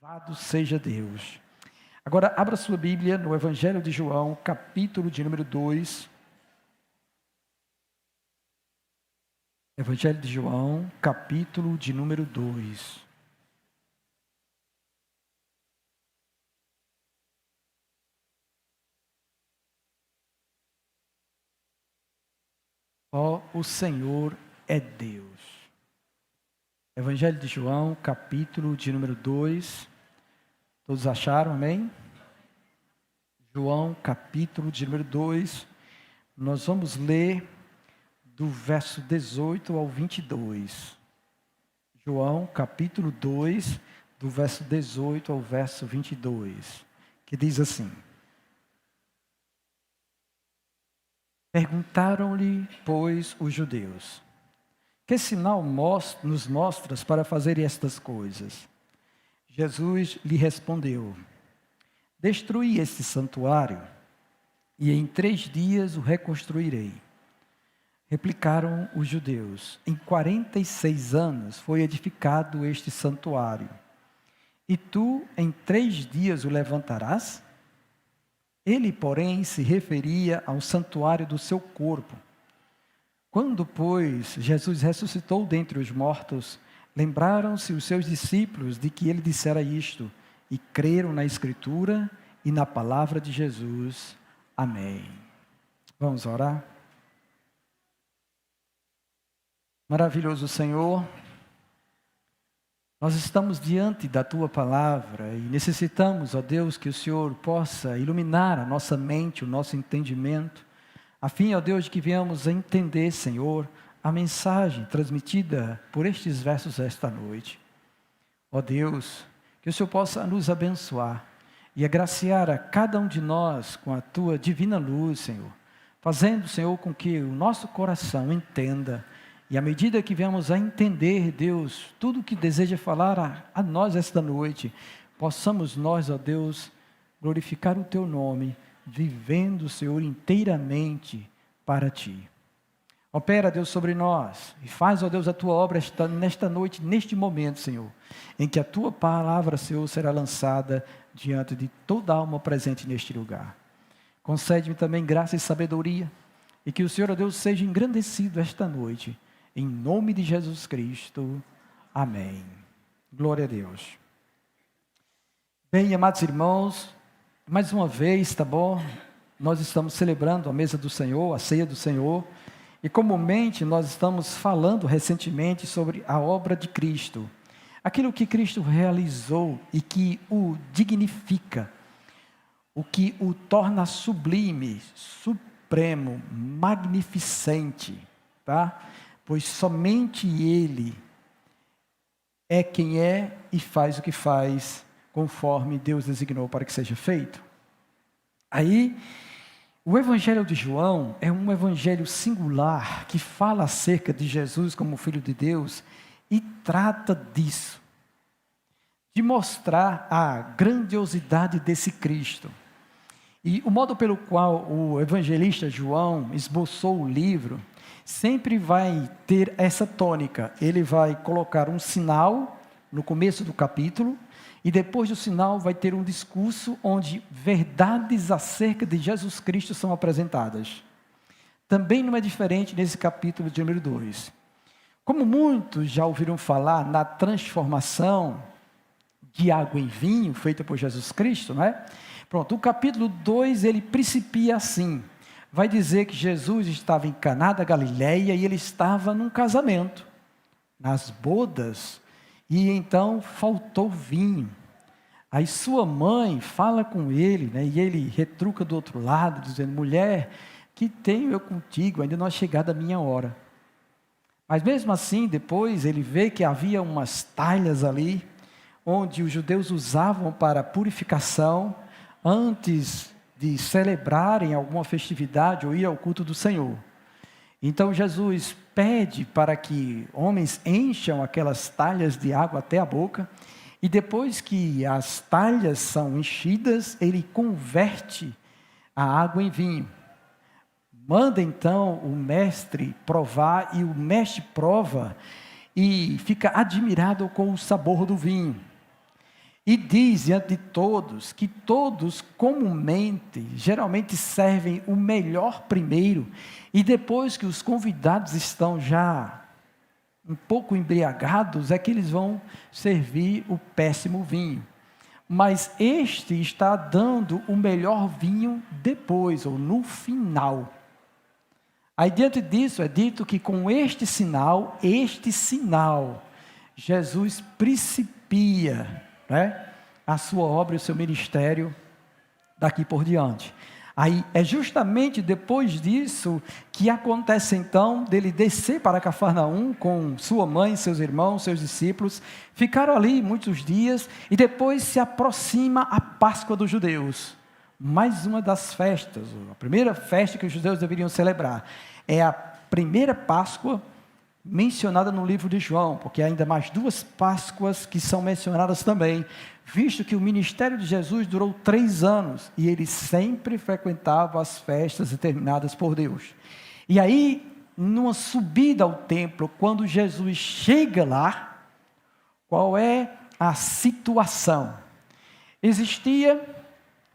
Louvado seja Deus. Agora, abra sua Bíblia no Evangelho de João, capítulo de número 2. Evangelho de João, capítulo de número 2. Ó, o Senhor é Deus. Evangelho de João, capítulo de número 2. Todos acharam, amém? João, capítulo de número 2. Nós vamos ler do verso 18 ao 22. João, capítulo 2, do verso 18 ao verso 22. Que diz assim: Perguntaram-lhe, pois, os judeus: Que sinal nos mostras para fazer estas coisas? Jesus lhe respondeu: Destruí este santuário, e em 3 dias o reconstruirei. Replicaram os judeus: Em 46 anos foi edificado este santuário, e tu em 3 dias o levantarás? Ele, porém, se referia ao santuário do seu corpo. Quando, pois, Jesus ressuscitou dentre os mortos, lembraram-se os seus discípulos de que ele dissera isto, e creram na Escritura e na palavra de Jesus. Amém. Vamos orar? Maravilhoso Senhor, nós estamos diante da Tua palavra e necessitamos, ó Deus, que o Senhor possa iluminar a nossa mente, o nosso entendimento, a fim, ó Deus, de que venhamos a entender, Senhor, a mensagem transmitida por estes versos esta noite. Ó Deus, que o Senhor possa nos abençoar e agraciar a cada um de nós com a Tua divina luz, Senhor, fazendo, Senhor, com que o nosso coração entenda. E à medida que venhamos a entender, Deus, tudo o que deseja falar a nós esta noite, possamos nós, ó Deus, glorificar o Teu nome, vivendo, Senhor, inteiramente para Ti. Opera, Deus, sobre nós e faz, ó Deus, a Tua obra nesta noite, neste momento, Senhor, em que a Tua palavra, Senhor, será lançada diante de toda alma presente neste lugar. Concede-me também graça e sabedoria, e que o Senhor, ó Deus, seja engrandecido esta noite. Em nome de Jesus Cristo, amém. Glória a Deus. Bem, amados irmãos, mais uma vez, tá bom? Nós estamos celebrando a mesa do Senhor, a ceia do Senhor, e comumente nós estamos falando recentemente sobre a obra de Cristo, aquilo que Cristo realizou e que o dignifica, o que o torna sublime, supremo, magnificente, tá? Pois somente Ele é quem é e faz o que faz, conforme Deus designou para que seja feito. Aí, o Evangelho de João é um evangelho singular, que fala acerca de Jesus como Filho de Deus, e trata disso, de mostrar a grandiosidade desse Cristo. E o modo pelo qual o evangelista João esboçou o livro, sempre vai ter essa tônica. Ele vai colocar um sinal no começo do capítulo, e depois do sinal vai ter um discurso onde verdades acerca de Jesus Cristo são apresentadas. Também não é diferente nesse capítulo de número 2. Como muitos já ouviram falar na transformação de água em vinho, feita por Jesus Cristo, não é? Pronto, o capítulo 2, ele principia assim. Vai dizer que Jesus estava em Caná da Galileia e ele estava num casamento, nas bodas, e então faltou vinho. Aí sua mãe fala com ele, né, e ele retruca do outro lado, dizendo: mulher, que tenho eu contigo, ainda não é chegada a minha hora. Mas mesmo assim, depois ele vê que havia umas talhas ali, onde os judeus usavam para purificação, antes de celebrarem alguma festividade ou ir ao culto do Senhor. Então Jesus pede para que homens encham aquelas talhas de água até a boca, e depois que as talhas são enchidas, ele converte a água em vinho. Manda então o mestre provar, e o mestre prova e fica admirado com o sabor do vinho. e diz diante de todos que todos comumente, geralmente servem o melhor primeiro, e depois que os convidados estão já um pouco embriagados, é que eles vão servir o péssimo vinho. Mas este está dando o melhor vinho depois, ou no final. Aí diante disso é dito que com este sinal, Jesus principia, né, a sua obra e o seu ministério daqui por diante. Aí é justamente depois disso que acontece então dele descer para Cafarnaum com sua mãe, seus irmãos, seus discípulos, ficaram ali muitos dias e depois se aproxima a Páscoa dos judeus. Mais uma das festas, a primeira festa que os judeus deveriam celebrar. É a primeira Páscoa mencionada no livro de João, porque há ainda mais 2 Páscoas que são mencionadas também, visto que o ministério de Jesus durou 3 anos, e ele sempre frequentava as festas determinadas por Deus. E aí, numa subida ao templo, quando Jesus chega lá, qual é a situação? Existia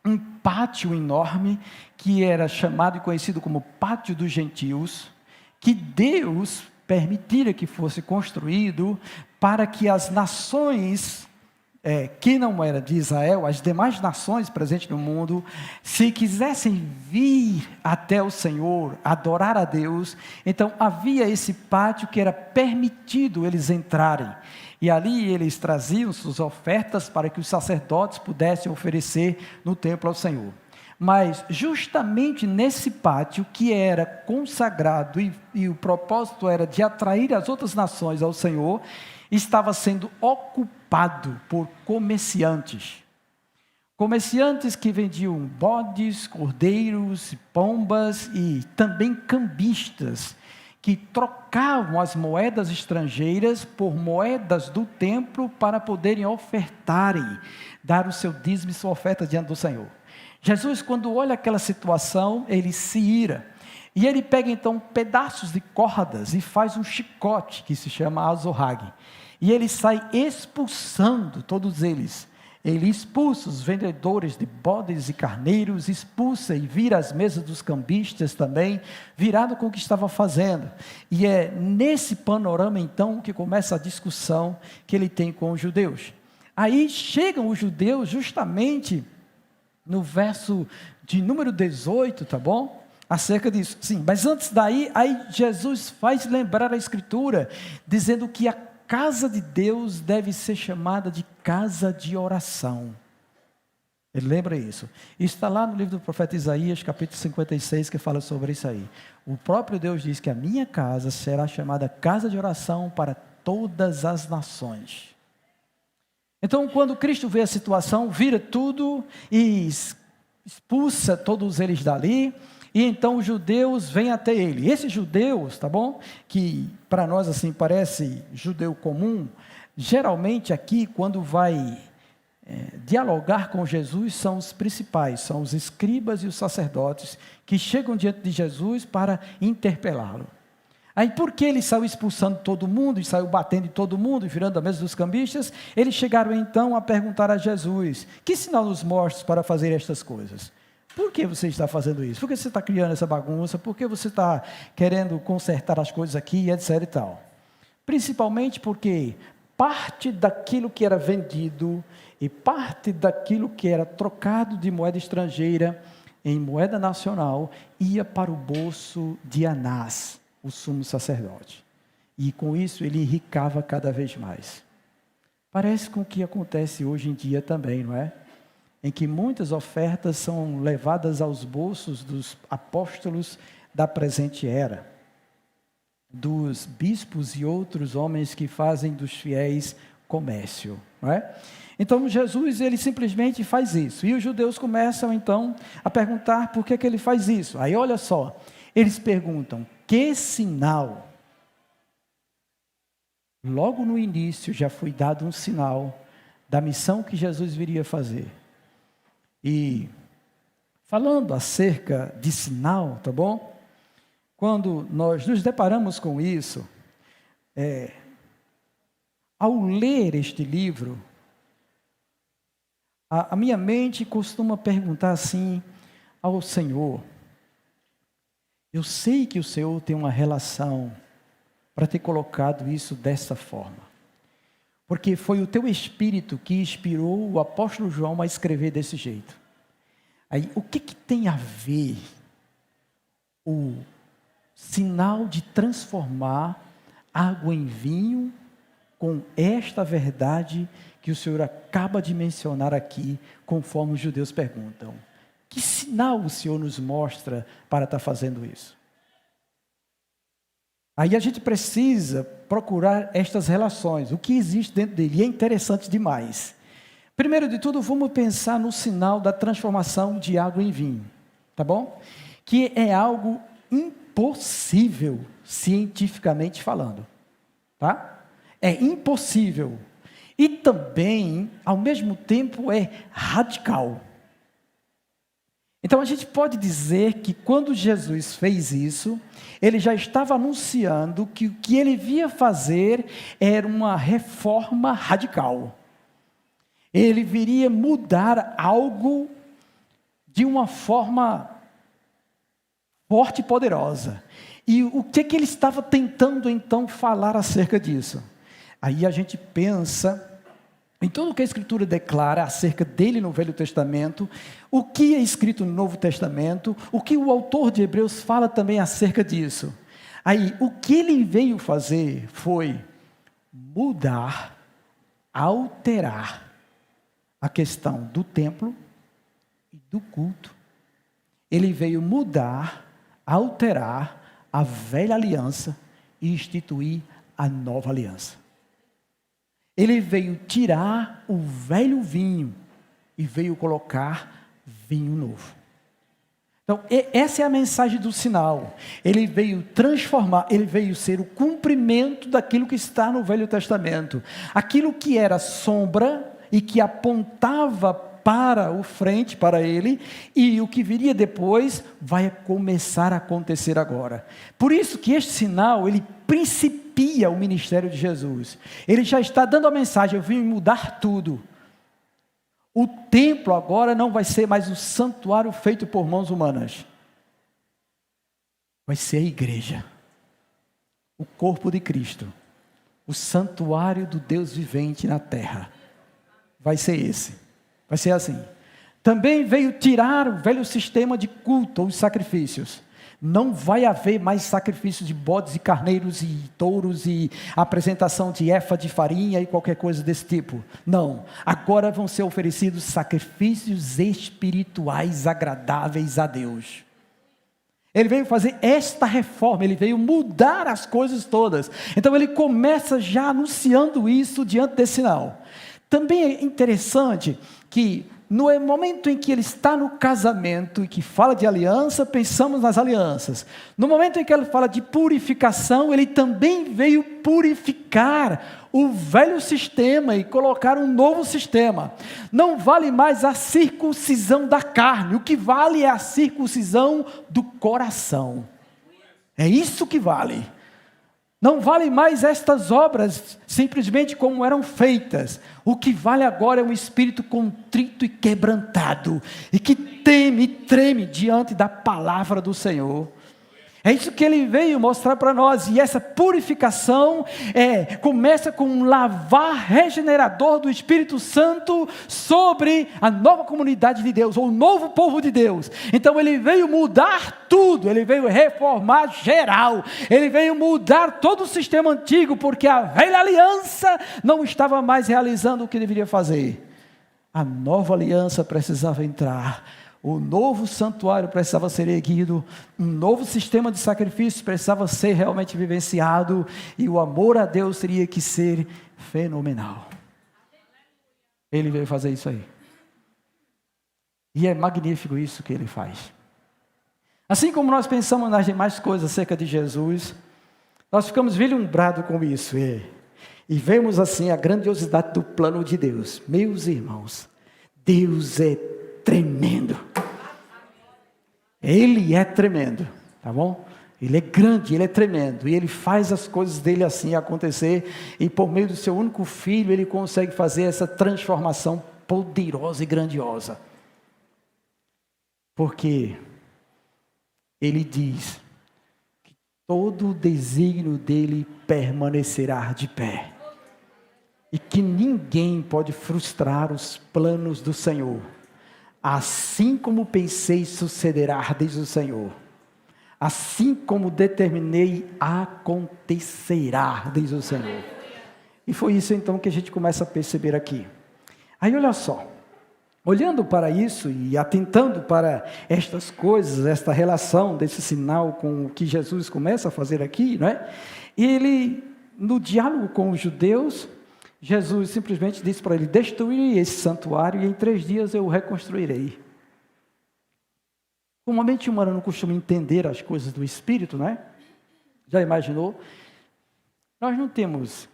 um pátio enorme, que era chamado e conhecido como Pátio dos Gentios, que Deus permitira que fosse construído para que as nações, que não era de Israel, as demais nações presentes no mundo, se quisessem vir até o Senhor, adorar a Deus, então havia esse pátio que era permitido eles entrarem. E ali eles traziam suas ofertas para que os sacerdotes pudessem oferecer no templo ao Senhor. Mas justamente nesse pátio que era consagrado e o propósito era de atrair as outras nações ao Senhor, estava sendo ocupado por comerciantes. Comerciantes que vendiam bodes, cordeiros, pombas e também cambistas, que trocavam as moedas estrangeiras por moedas do templo para poderem ofertarem, dar o seu dízimo e sua oferta diante do Senhor. Jesus, quando olha aquela situação, ele se ira. E ele pega então pedaços de cordas e faz um chicote, que se chama azorrague. E ele sai expulsando todos eles. Ele expulsa os vendedores de bodes e carneiros, expulsa e vira as mesas dos cambistas também, virado com o que estava fazendo. E é nesse panorama então que começa a discussão que ele tem com os judeus. Aí chegam os judeus justamente no verso de número 18, tá bom? Acerca disso, sim, mas antes daí, aí Jesus faz lembrar a Escritura, dizendo que a casa de Deus deve ser chamada de casa de oração. Ele lembra isso. Isso está lá no livro do profeta Isaías, capítulo 56, que fala sobre isso aí. O próprio Deus diz que a minha casa será chamada casa de oração para todas as nações. Então, quando Cristo vê a situação, vira tudo e expulsa todos eles dali, e então os judeus vêm até ele. Esses judeus, tá bom? Que para nós assim parece judeu comum, geralmente aqui quando vai dialogar com Jesus são os principais, são os escribas e os sacerdotes que chegam diante de Jesus para interpelá-lo. Aí, porque ele saiu expulsando todo mundo, e saiu batendo em todo mundo, e virando a mesa dos cambistas, eles chegaram então a perguntar a Jesus: que sinal nos mostres para fazer estas coisas? Por que você está fazendo isso? Por que você está criando essa bagunça? Por que você está querendo consertar as coisas aqui, etc e tal? Principalmente porque parte daquilo que era vendido e parte daquilo que era trocado de moeda estrangeira em moeda nacional ia para o bolso de Anás, o sumo sacerdote. E com isso ele enricava cada vez mais. Parece com o que acontece hoje em dia também, não é? Em que muitas ofertas são levadas aos bolsos dos apóstolos da presente era, dos bispos e outros homens que fazem dos fiéis comércio, não é? Então Jesus, ele simplesmente faz isso, e os judeus começam então a perguntar por que ele faz isso. Aí olha só, eles perguntam: que sinal? Logo no início já foi dado um sinal da missão que Jesus viria fazer. E falando acerca de sinal, tá bom? Quando nós nos deparamos com isso, ao ler este livro, A minha mente costuma perguntar assim ao Senhor: eu sei que o Senhor tem uma relação para ter colocado isso dessa forma, porque foi o teu Espírito que inspirou o apóstolo João a escrever desse jeito. Aí, o que tem a ver o sinal de transformar água em vinho com esta verdade que o Senhor acaba de mencionar aqui, conforme os judeus perguntam? Que sinal o Senhor nos mostra para estar fazendo isso? Aí a gente precisa procurar estas relações, o que existe dentro dele, e é interessante demais. Primeiro de tudo, vamos pensar no sinal da transformação de água em vinho, tá bom? Que é algo impossível, cientificamente falando, tá? É impossível. E também, ao mesmo tempo, é radical. Então a gente pode dizer que quando Jesus fez isso, ele já estava anunciando que o que ele via fazer era uma reforma radical. Ele viria mudar algo de uma forma forte e poderosa. E o que ele estava tentando então falar acerca disso? Aí a gente pensa em tudo o que a Escritura declara acerca dele no Velho Testamento, o que é escrito no Novo Testamento, o que o autor de Hebreus fala também acerca disso. Aí, o que ele veio fazer foi mudar, alterar a questão do templo e do culto. Ele veio mudar, alterar a velha aliança e instituir a nova aliança. Ele veio tirar o velho vinho e veio colocar vinho novo. Então, essa é a mensagem do sinal. Ele veio transformar, ele veio ser o cumprimento daquilo que está no Velho Testamento. Aquilo que era sombra e que apontava para o frente, para ele, e o que viria depois vai começar a acontecer agora. Por isso que este sinal, ele principia o ministério de Jesus. Ele já está dando a mensagem: eu vim mudar tudo. O templo agora não vai ser mais o santuário feito por mãos humanas. Vai ser a igreja, o corpo de Cristo, o santuário do Deus vivente na terra. Vai ser esse. Vai ser assim. Também veio tirar o velho sistema de culto, os sacrifícios. Não vai haver mais sacrifícios de bodes e carneiros e touros e apresentação de efa de farinha e qualquer coisa desse tipo. Não. Agora vão ser oferecidos sacrifícios espirituais agradáveis a Deus. Ele veio fazer esta reforma, ele veio mudar as coisas todas. Então ele começa já anunciando isso diante desse sinal. Também é interessante que no momento em que ele está no casamento e que fala de aliança, pensamos nas alianças. No momento em que ele fala de purificação, ele também veio purificar o velho sistema e colocar um novo sistema. Não vale mais a circuncisão da carne, o que vale é a circuncisão do coração. É isso que vale. Não vale mais estas obras simplesmente como eram feitas. O que vale agora é um espírito contrito e quebrantado, e que teme e treme diante da palavra do Senhor. É isso que ele veio mostrar para nós, e essa purificação começa com um lavar regenerador do Espírito Santo sobre a nova comunidade de Deus, ou o novo povo de Deus. Então ele veio mudar tudo, ele veio reformar geral, ele veio mudar todo o sistema antigo, porque a velha aliança não estava mais realizando o que deveria fazer. A nova aliança precisava entrar. O novo santuário precisava ser erguido, um novo sistema de sacrifícios precisava ser realmente vivenciado, e o amor a Deus teria que ser fenomenal. Ele veio fazer isso aí. E é magnífico isso que ele faz. Assim como nós pensamos nas demais coisas acerca de Jesus, nós ficamos vislumbrados com isso. E vemos assim a grandiosidade do plano de Deus. Meus irmãos, Deus é tremendo. Ele é tremendo, tá bom? Ele é grande, ele é tremendo, e ele faz as coisas dele assim acontecer, e por meio do seu único filho, ele consegue fazer essa transformação poderosa e grandiosa. Porque ele diz que todo o desígnio dele permanecerá de pé. E que ninguém pode frustrar os planos do Senhor. Assim como pensei, sucederá, diz o Senhor. Assim como determinei, acontecerá, diz o Senhor. E foi isso então que a gente começa a perceber aqui. Aí olha só, olhando para isso e atentando para estas coisas, esta relação desse sinal com o que Jesus começa a fazer aqui, não é? E ele, no diálogo com os judeus, Jesus simplesmente disse para ele: destruirei esse santuário e em 3 dias eu o reconstruirei. Como a mente humana não costuma entender as coisas do Espírito, não é? Já imaginou? Nós não temos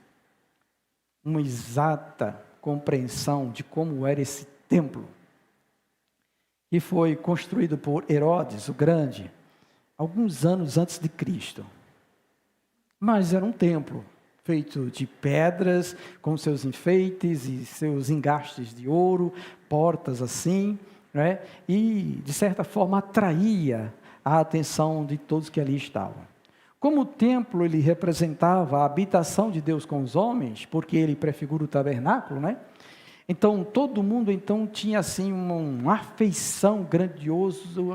uma exata compreensão de como era esse templo, que foi construído por Herodes o Grande, alguns anos antes de Cristo. Mas era um templo feito de pedras, com seus enfeites e seus engastes de ouro, portas assim, né? E de certa forma atraía a atenção de todos que ali estavam. Como o templo ele representava a habitação de Deus com os homens, porque ele prefigura o tabernáculo, né? Então todo mundo então tinha assim uma afeição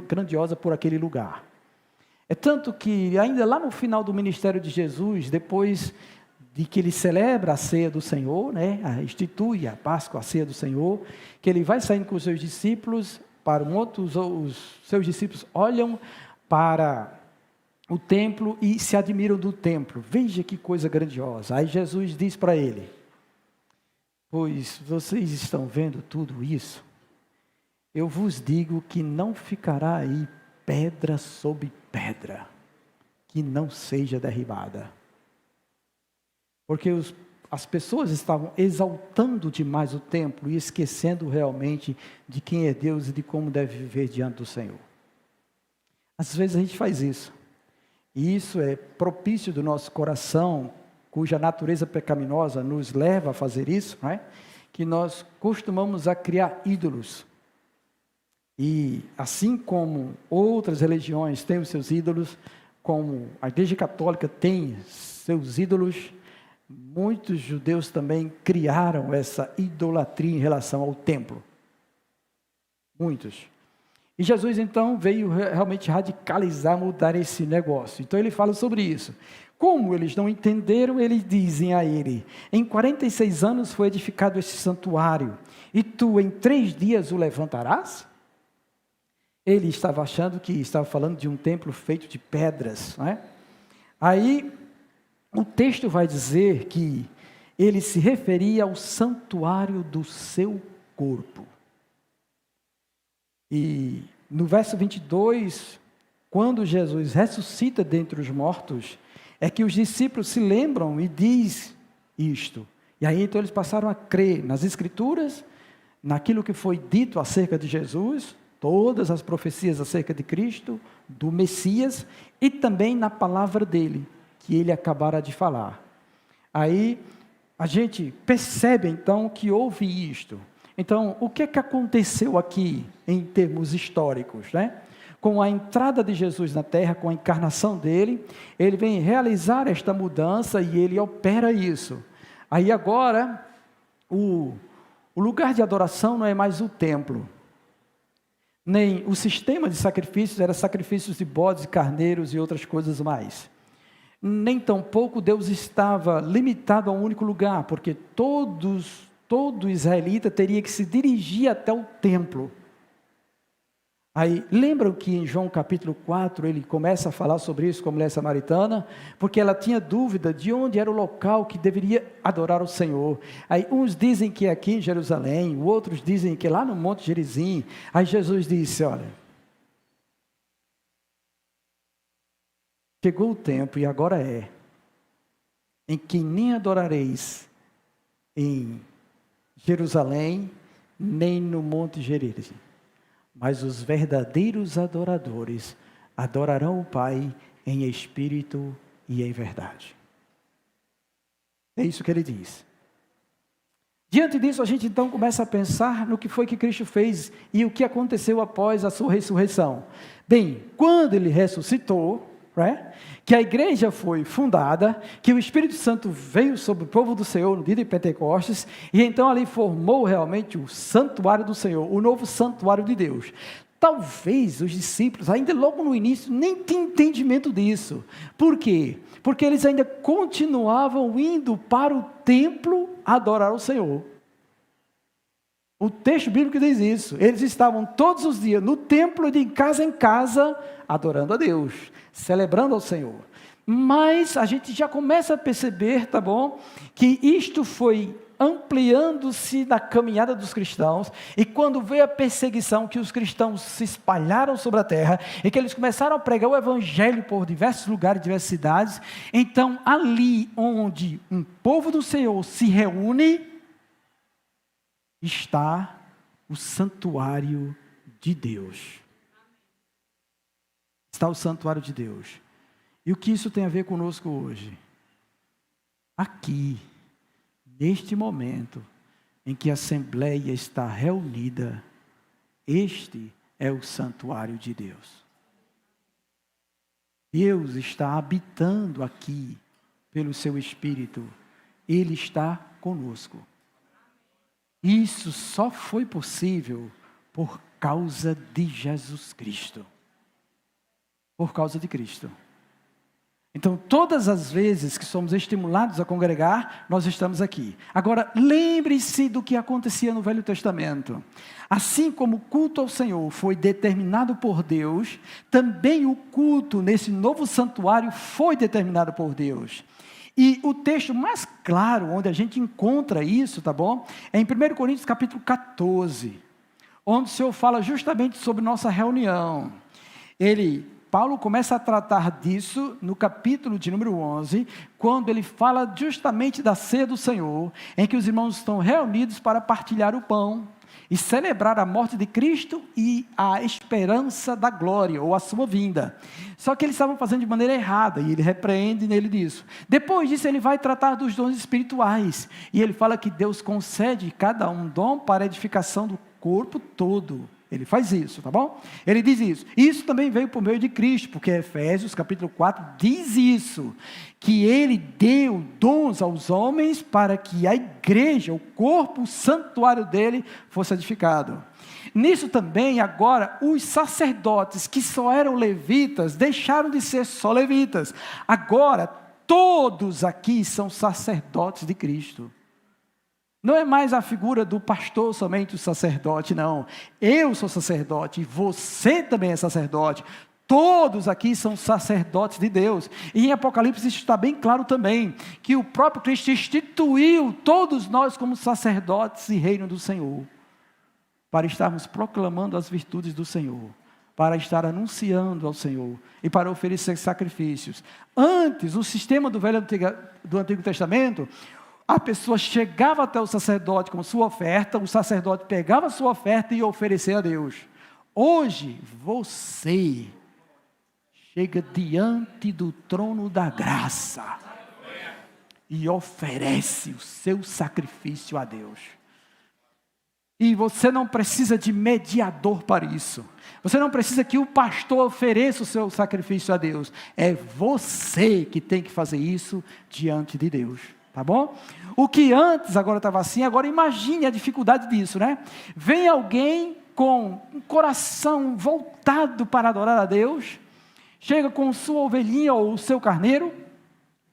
grandiosa por aquele lugar. É tanto que ainda lá no final do ministério de Jesus, depois de que ele celebra a ceia do Senhor, né, institui a Páscoa, a ceia do Senhor, que ele vai saindo com os seus discípulos, os seus discípulos olham para o templo e se admiram do templo. Veja que coisa grandiosa. Aí Jesus diz para ele: pois vocês estão vendo tudo isso, eu vos digo que não ficará aí pedra sobre pedra, que não seja derribada. Porque as pessoas estavam exaltando demais o templo e esquecendo realmente de quem é Deus e de como deve viver diante do Senhor. Às vezes a gente faz isso. E isso é propício do nosso coração, cuja natureza pecaminosa nos leva a fazer isso, não é? Que nós costumamos a criar ídolos. E assim como outras religiões têm os seus ídolos, como a Igreja Católica tem seus ídolos, muitos judeus também criaram essa idolatria em relação ao templo. Muitos. E Jesus então veio realmente radicalizar, mudar esse negócio. Então ele fala sobre isso. Como eles não entenderam, eles dizem a ele: em 46 anos foi edificado esse santuário, e tu em 3 dias o levantarás? Ele estava achando que estava falando de um templo feito de pedras, não é? Aí o texto vai dizer que ele se referia ao santuário do seu corpo. E no verso 22, quando Jesus ressuscita dentre os mortos, é que os discípulos se lembram e diz isto. E aí então eles passaram a crer nas Escrituras, naquilo que foi dito acerca de Jesus, todas as profecias acerca de Cristo, do Messias, e também na palavra dele, que ele acabara de falar. Aí a gente percebe então que houve isto. Então, o que é que aconteceu aqui em termos históricos, né? Com a entrada de Jesus na terra, com a encarnação dele, ele vem realizar esta mudança e ele opera isso. Aí agora, o lugar de adoração não é mais o templo, nem o sistema de sacrifícios, era sacrifícios de bodes e carneiros e outras coisas mais. Nem tampouco Deus estava limitado a um único lugar, porque todo israelita teria que se dirigir até o templo. Aí, lembram que em João capítulo 4, ele começa a falar sobre isso com a mulher samaritana, porque ela tinha dúvida de onde era o local que deveria adorar o Senhor. Aí, uns dizem que é aqui em Jerusalém, outros dizem que é lá no Monte Gerizim. Aí Jesus disse: olha, chegou o tempo, e agora é, em que nem adorareis em Jerusalém, nem no Monte Gerizim, mas os verdadeiros adoradores adorarão o Pai em espírito e em verdade. É isso que ele diz. Diante disso, a gente então começa a pensar no que foi que Cristo fez e o que aconteceu após a sua ressurreição. Bem, quando ele ressuscitou, que a igreja foi fundada, que o Espírito Santo veio sobre o povo do Senhor no dia de Pentecostes, e então ali formou realmente o santuário do Senhor, o novo santuário de Deus. Talvez os discípulos, ainda logo no início, nem tinham entendimento disso. Por quê? Porque eles ainda continuavam indo para o templo adorar o Senhor. O texto bíblico diz isso. Eles estavam todos os dias no templo, de casa em casa, adorando a Deus, celebrando ao Senhor. Mas a gente já começa a perceber, tá bom, que isto foi ampliando-se na caminhada dos cristãos, e quando veio a perseguição, que os cristãos se espalharam sobre a terra, e que eles começaram a pregar o evangelho por diversos lugares, diversas cidades, então ali onde um povo do Senhor se reúne, está o santuário de Deus. Está o santuário de Deus. E o que isso tem a ver conosco hoje? Aqui, neste momento em que a Assembleia está reunida, este é o santuário de Deus. Deus está habitando aqui pelo seu Espírito. Ele está conosco. Isso só foi possível por causa de Jesus Cristo. Por causa de Cristo. Então, todas as vezes que somos estimulados a congregar, nós estamos aqui. Agora, lembre-se do que acontecia no Velho Testamento. Assim como o culto ao Senhor foi determinado por Deus, também o culto nesse novo santuário foi determinado por Deus. E o texto mais claro, onde a gente encontra isso, tá bom? É em 1 Coríntios capítulo 14, onde o Senhor fala justamente sobre nossa reunião. Paulo começa a tratar disso no capítulo de número 11, quando ele fala justamente da ceia do Senhor, em que os irmãos estão reunidos para partilhar o pão e celebrar a morte de Cristo e a esperança da glória, ou a sua vinda. Só que eles estavam fazendo de maneira errada, e ele repreende nele disso. Depois disso, ele vai tratar dos dons espirituais, e ele fala que Deus concede cada um dom para a edificação do corpo todo. Ele faz isso, tá bom? Ele diz isso. Isso também veio por meio de Cristo, porque Efésios capítulo 4 diz isso, que ele deu dons aos homens para que a igreja, o corpo, o santuário dele fosse edificado. Nisso também, agora, os sacerdotes que só eram levitas, deixaram de ser só levitas. Agora, todos aqui são sacerdotes de Cristo. Não é mais a figura do pastor somente o sacerdote, não. Eu sou sacerdote, você também é sacerdote. Todos aqui são sacerdotes de Deus. E em Apocalipse isso está bem claro também, que o próprio Cristo instituiu todos nós como sacerdotes e reino do Senhor, para estarmos proclamando as virtudes do Senhor, para estar anunciando ao Senhor e para oferecer sacrifícios. Antes, o sistema do Antigo Testamento, a pessoa chegava até o sacerdote com sua oferta, o sacerdote pegava a sua oferta e oferecia a Deus. Hoje, você chega diante do trono da graça e oferece o seu sacrifício a Deus. E você não precisa de mediador para isso. Você não precisa que o pastor ofereça o seu sacrifício a Deus. É você que tem que fazer isso diante de Deus. Tá bom? O que antes agora estava assim, agora imagine a dificuldade disso, né? Vem alguém com um coração voltado para adorar a Deus, chega com sua ovelhinha ou o seu carneiro,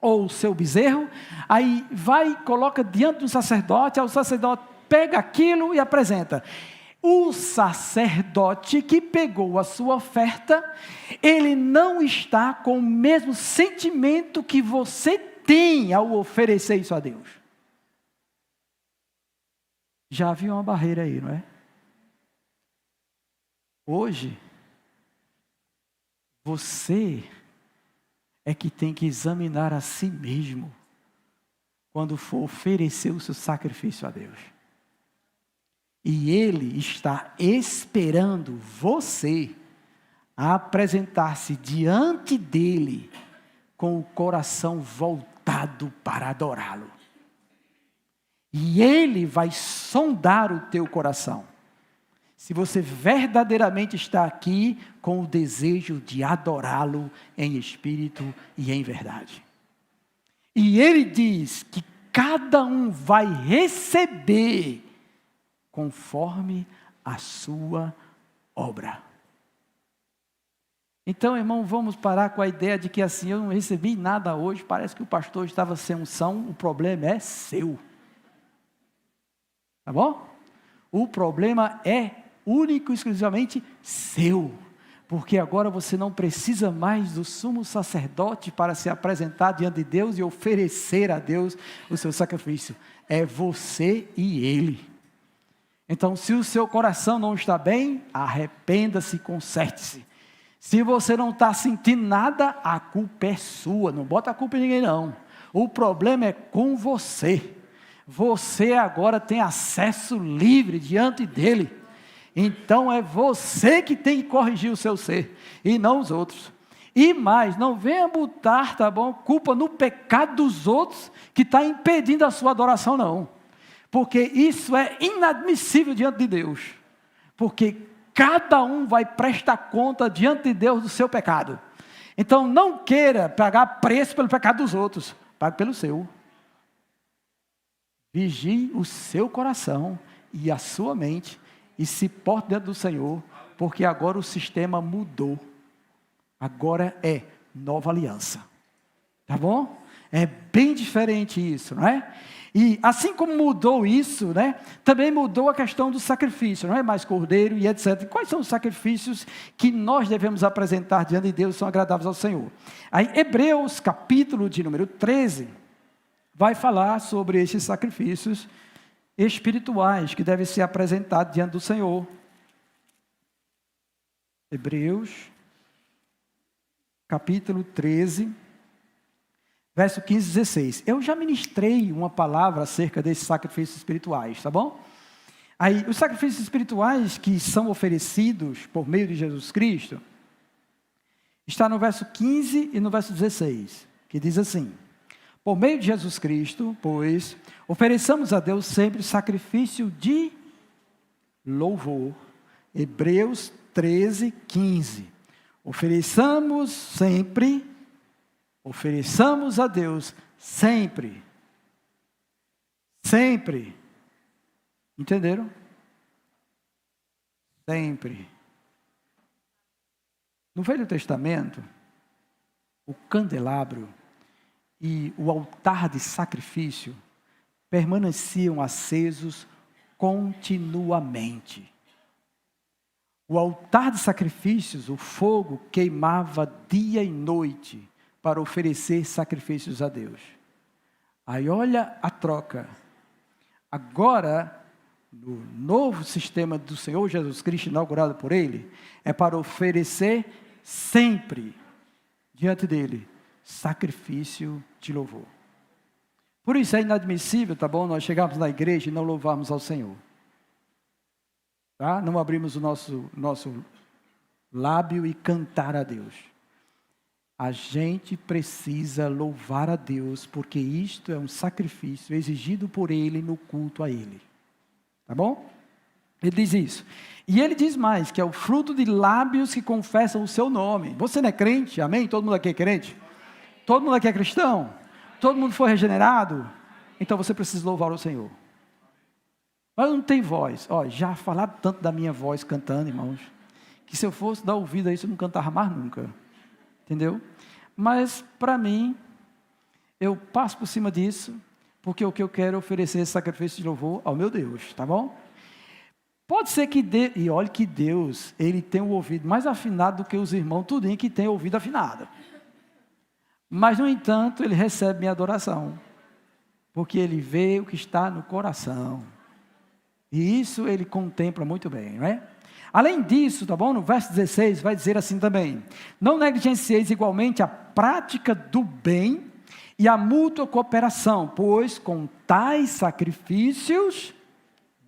ou o seu bezerro, aí vai e coloca diante do sacerdote, aí o sacerdote pega aquilo e apresenta. O sacerdote que pegou a sua oferta, ele não está com o mesmo sentimento que você tem ao oferecer isso a Deus. Já havia uma barreira aí, não é? Hoje, você é que tem que examinar a si mesmo quando for oferecer o seu sacrifício a Deus. E Ele está esperando você a apresentar-se diante dEle com o coração voltado para adorá-lo. E Ele vai sondar o teu coração. Se você verdadeiramente está aqui com o desejo de adorá-lo em espírito e em verdade. E Ele diz que cada um vai receber conforme a sua obra. Então, irmão, vamos parar com a ideia de que assim, eu não recebi nada hoje, parece que o pastor estava sem unção, o problema é seu. Tá bom? O problema é único e exclusivamente seu. Porque agora você não precisa mais do sumo sacerdote para se apresentar diante de Deus e oferecer a Deus o seu sacrifício. É você e Ele. Então, se o seu coração não está bem, arrependa-se e conserte-se. Se você não está sentindo nada, a culpa é sua. Não bota a culpa em ninguém, não. O problema é com você. Você agora tem acesso livre diante dEle. Então é você que tem que corrigir o seu ser, e não os outros. E mais, não venha botar, tá bom, culpa no pecado dos outros, que está impedindo a sua adoração, não. Porque isso é inadmissível diante de Deus. Porque cada um vai prestar conta diante de Deus do seu pecado. Então não queira pagar preço pelo pecado dos outros, pague pelo seu. Vigie o seu coração e a sua mente, e se porte diante do Senhor, porque agora o sistema mudou. Agora é nova aliança. Tá bom? É bem diferente isso, não é? E assim como mudou isso, né? Também mudou a questão do sacrifício, não é mais cordeiro e etc. Quais são os sacrifícios que nós devemos apresentar diante de Deus, são agradáveis ao Senhor? Aí, Hebreus, capítulo de número 13, vai falar sobre esses sacrifícios espirituais que devem ser apresentados diante do Senhor. Hebreus, capítulo 13, verso 15 e 16. Eu já ministrei uma palavra acerca desses sacrifícios espirituais, tá bom? Aí, os sacrifícios espirituais que são oferecidos por meio de Jesus Cristo, está no verso 15 e no verso 16, que diz assim: por meio de Jesus Cristo, pois, ofereçamos a Deus sempre sacrifício de louvor. Hebreus 13, 15. Ofereçamos a Deus sempre. Sempre. Entenderam? Sempre. No Velho Testamento, o candelabro e o altar de sacrifício permaneciam acesos continuamente. O altar de sacrifícios, o fogo queimava dia e noite para oferecer sacrifícios a Deus. Aí olha a troca. Agora, no novo sistema do Senhor Jesus Cristo, inaugurado por Ele, é para oferecer sempre diante dEle sacrifício de louvor. Por isso é inadmissível, tá bom, nós chegarmos na igreja e não louvarmos ao Senhor. Tá? Não abrimos o nosso lábio e cantar a Deus. A gente precisa louvar a Deus, porque isto é um sacrifício exigido por Ele no culto a Ele. Tá bom? Ele diz isso. E ele diz mais, que é o fruto de lábios que confessam o seu nome. Você não é crente? Amém? Todo mundo aqui é crente? Todo mundo aqui é cristão? Todo mundo foi regenerado? Então você precisa louvar o Senhor. Mas não tem voz. Ó, já falaram tanto da minha voz cantando, irmãos, que se eu fosse dar ouvido a isso, eu não cantava mais nunca. Entendeu? Mas, para mim, eu passo por cima disso, porque o que eu quero é oferecer esse sacrifício de louvor ao meu Deus, tá bom? Pode ser que e olha que Deus, Ele tem o ouvido mais afinado do que os irmãos, tudinho que tem ouvido afinado. Mas, no entanto, Ele recebe minha adoração, porque Ele vê o que está no coração. E isso Ele contempla muito bem, não é? Além disso, tá bom? No verso 16 vai dizer assim também: não negligencieis igualmente a prática do bem e a mútua cooperação, pois com tais sacrifícios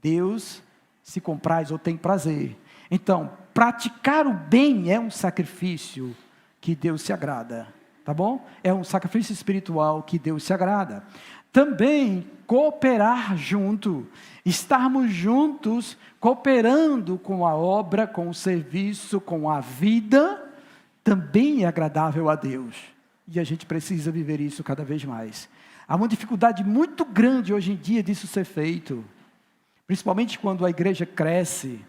Deus se compraz ou tem prazer. Então, praticar o bem é um sacrifício que Deus se agrada, tá bom? É um sacrifício espiritual que Deus se agrada. também cooperar junto, estarmos juntos, cooperando com a obra, com o serviço, com a vida, também é agradável a Deus. E a gente precisa viver isso cada vez mais. Há uma dificuldade muito grande hoje em dia disso ser feito, principalmente quando a igreja cresce.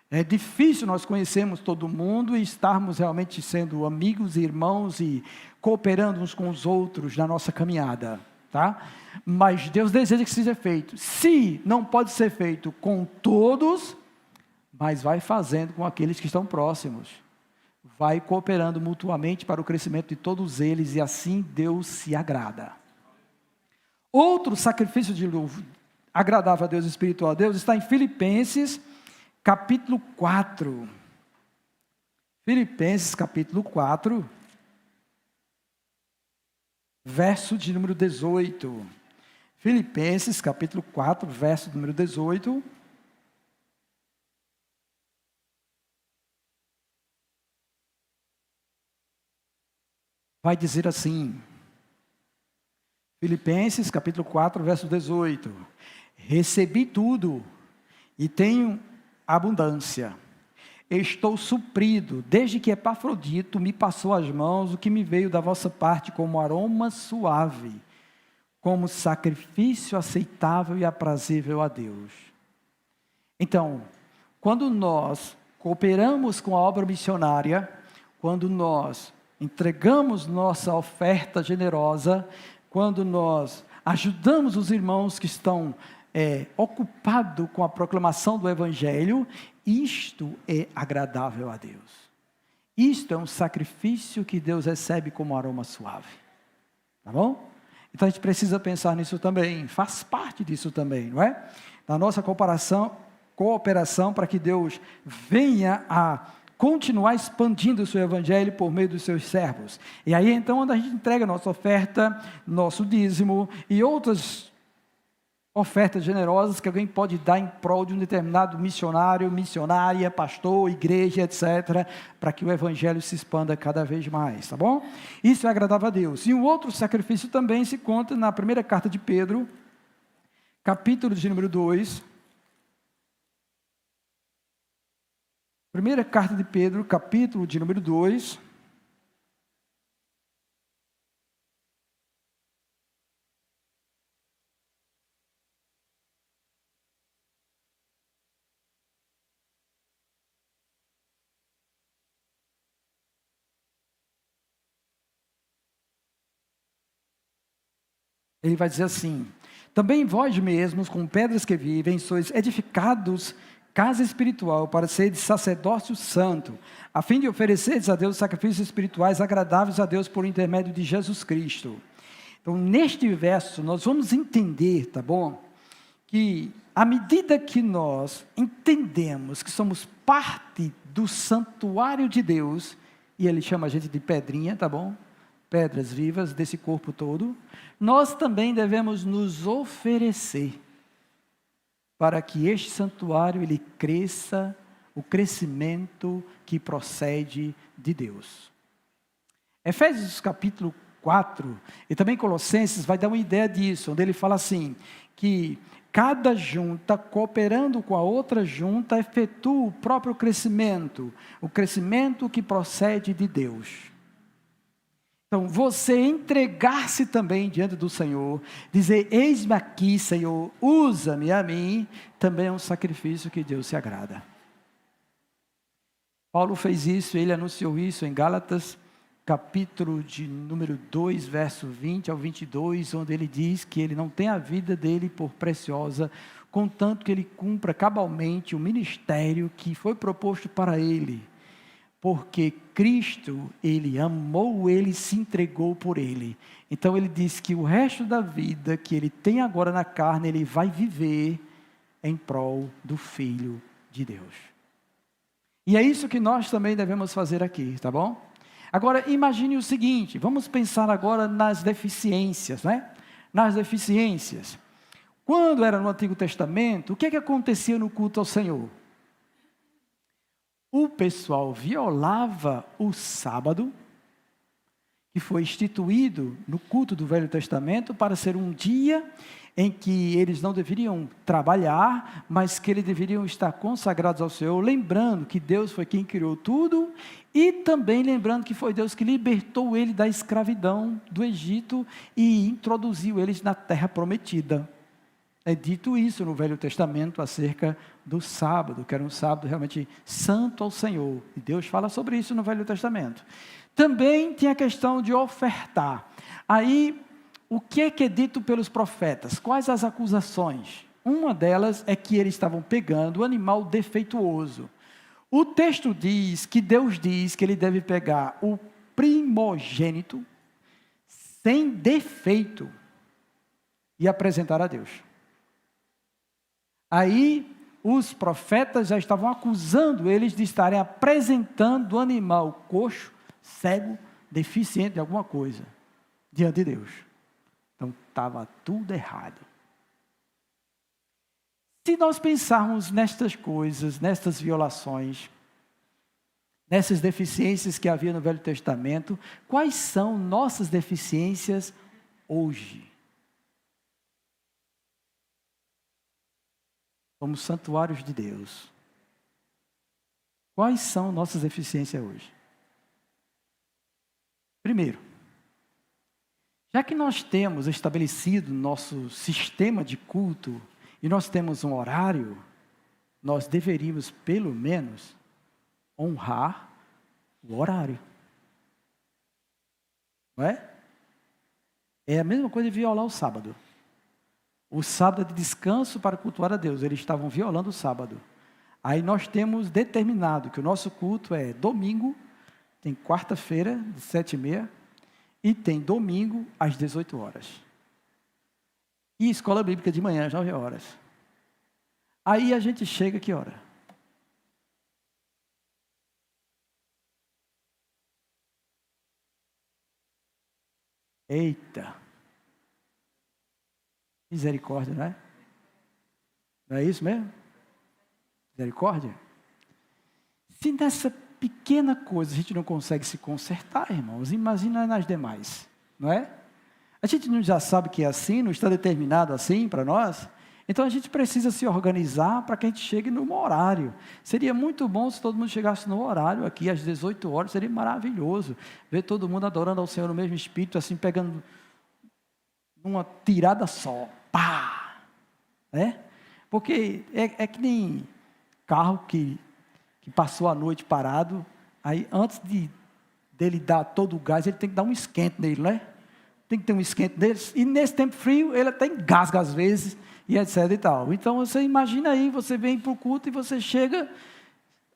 É difícil nós conhecermos todo mundo e estarmos realmente sendo amigos e irmãos e cooperando uns com os outros na nossa caminhada, tá? Mas Deus deseja que seja feito. Se não pode ser feito com todos, mas vai fazendo com aqueles que estão próximos. Vai cooperando mutuamente para o crescimento de todos eles e assim Deus se agrada. Outro sacrifício de louvor agradável a Deus, espiritual a Deus, está em Filipenses capítulo 4. Filipenses capítulo 4, verso de número 18. Filipenses capítulo 4, verso de número 18. Vai dizer assim, Filipenses capítulo 4, verso 18. Recebi tudo e tenho abundância. Estou suprido, desde que Epafrodito me passou às mãos o que me veio da vossa parte como aroma suave, como sacrifício aceitável e aprazível a Deus. Então, quando nós cooperamos com a obra missionária, quando nós entregamos nossa oferta generosa, quando nós ajudamos os irmãos que estão ocupados com a proclamação do Evangelho, isto é agradável a Deus. Isto é um sacrifício que Deus recebe como aroma suave. Tá bom? Então a gente precisa pensar nisso também, faz parte disso também, não é? Da nossa cooperação para que Deus venha a continuar expandindo o seu evangelho por meio dos seus servos. E aí então, quando a gente entrega nossa oferta, nosso dízimo e outras ofertas generosas que alguém pode dar em prol de um determinado missionário, missionária, pastor, igreja, etc., para que o evangelho se expanda cada vez mais, tá bom? Isso é agradável a Deus. E um outro sacrifício também se encontra na primeira carta de Pedro, capítulo de número 2. Primeira carta de Pedro, capítulo de número 2. Ele vai dizer assim: também vós mesmos, com pedras que vivem, sois edificados casa espiritual, para seres sacerdócio santo, a fim de ofereceres a Deus sacrifícios espirituais agradáveis a Deus por intermédio de Jesus Cristo. Então, neste verso, nós vamos entender, tá bom? Que à medida que nós entendemos que somos parte do santuário de Deus, e Ele chama a gente de pedrinha, tá bom? Pedras vivas desse corpo todo, nós também devemos nos oferecer para que este santuário ele cresça, o crescimento que procede de Deus. Efésios capítulo 4 e também Colossenses vai dar uma ideia disso, onde ele fala assim, que cada junta, cooperando com a outra junta, efetua o próprio crescimento, o crescimento que procede de Deus. Então, você entregar-se também diante do Senhor, dizer, eis-me aqui, Senhor, usa-me a mim, também é um sacrifício que Deus se agrada. Paulo fez isso, ele anunciou isso em Gálatas, capítulo de número 2, verso 20 ao 22, onde ele diz que ele não tem a vida dele por preciosa, contanto que ele cumpra cabalmente o ministério que foi proposto para ele. Porque Cristo, Ele amou ele, se entregou por ele. Então ele diz que o resto da vida que ele tem agora na carne, ele vai viver em prol do Filho de Deus. E é isso que nós também devemos fazer aqui, tá bom? Agora imagine o seguinte, vamos pensar agora nas deficiências, né? Nas deficiências. Quando era no Antigo Testamento, o que acontecia no culto ao Senhor? O pessoal violava o sábado que foi instituído no culto do Velho Testamento para ser um dia em que eles não deveriam trabalhar, mas que eles deveriam estar consagrados ao Senhor, lembrando que Deus foi quem criou tudo, e também lembrando que foi Deus que libertou eles da escravidão do Egito e introduziu eles na terra prometida. É dito isso no Velho Testamento acerca do sábado, que era um sábado realmente santo ao Senhor, e Deus fala sobre isso no Velho Testamento. Também tem a questão de ofertar. Aí, o que é dito pelos profetas? Quais as acusações? Uma delas é que eles estavam pegando o animal defeituoso. O texto diz que Deus diz que ele deve pegar o primogênito sem defeito e apresentar a Deus. Aí, os profetas já estavam acusando eles de estarem apresentando o animal coxo, cego, deficiente de alguma coisa, diante de Deus. Então, estava tudo errado. Se nós pensarmos nestas coisas, nestas violações, nessas deficiências que havia no Velho Testamento, quais são nossas deficiências hoje? Somos santuários de Deus. Quais são nossas deficiências hoje? Primeiro, já que nós temos estabelecido nosso sistema de culto e nós temos um horário, nós deveríamos, pelo menos, honrar o horário. Não é? É a mesma coisa de violar o sábado. O sábado é de descanso para cultuar a Deus. Eles estavam violando o sábado. Aí nós temos determinado que o nosso culto é domingo, tem quarta-feira, de 7h30, e tem domingo, às 18 horas. E escola bíblica de manhã, às 9 horas. Aí a gente chega, que hora? Eita! Misericórdia, não é? Não é isso mesmo? Misericórdia? Se nessa pequena coisa a gente não consegue se consertar, irmãos, imagina nas demais, não é? A gente não já sabe que é assim, não está determinado assim para nós? Então a gente precisa se organizar para que a gente chegue no horário. Seria muito bom se todo mundo chegasse no horário aqui, às 18 horas, seria maravilhoso. Ver todo mundo adorando ao Senhor no mesmo espírito, assim, pegando uma tirada só. Pá! Né? Porque é que nem carro que passou a noite parado, aí antes dele dar todo o gás, ele tem que dar um esquente nele, né? Tem que ter um esquente nele, e nesse tempo frio, ele até engasga às vezes, e etc e tal. Então, você imagina aí, você vem para o culto e você chega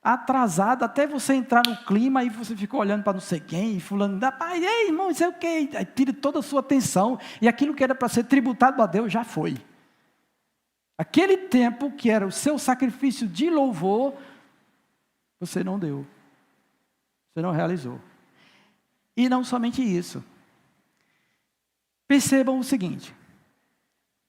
atrasado, até você entrar no clima, aí você fica olhando para não sei quem, e fulano, pai, ei, irmão, isso é o quê? Aí tira toda a sua atenção, e aquilo que era para ser tributado a Deus, já foi. Aquele tempo que era o seu sacrifício de louvor, você não deu, você não realizou. E não somente isso, percebam o seguinte,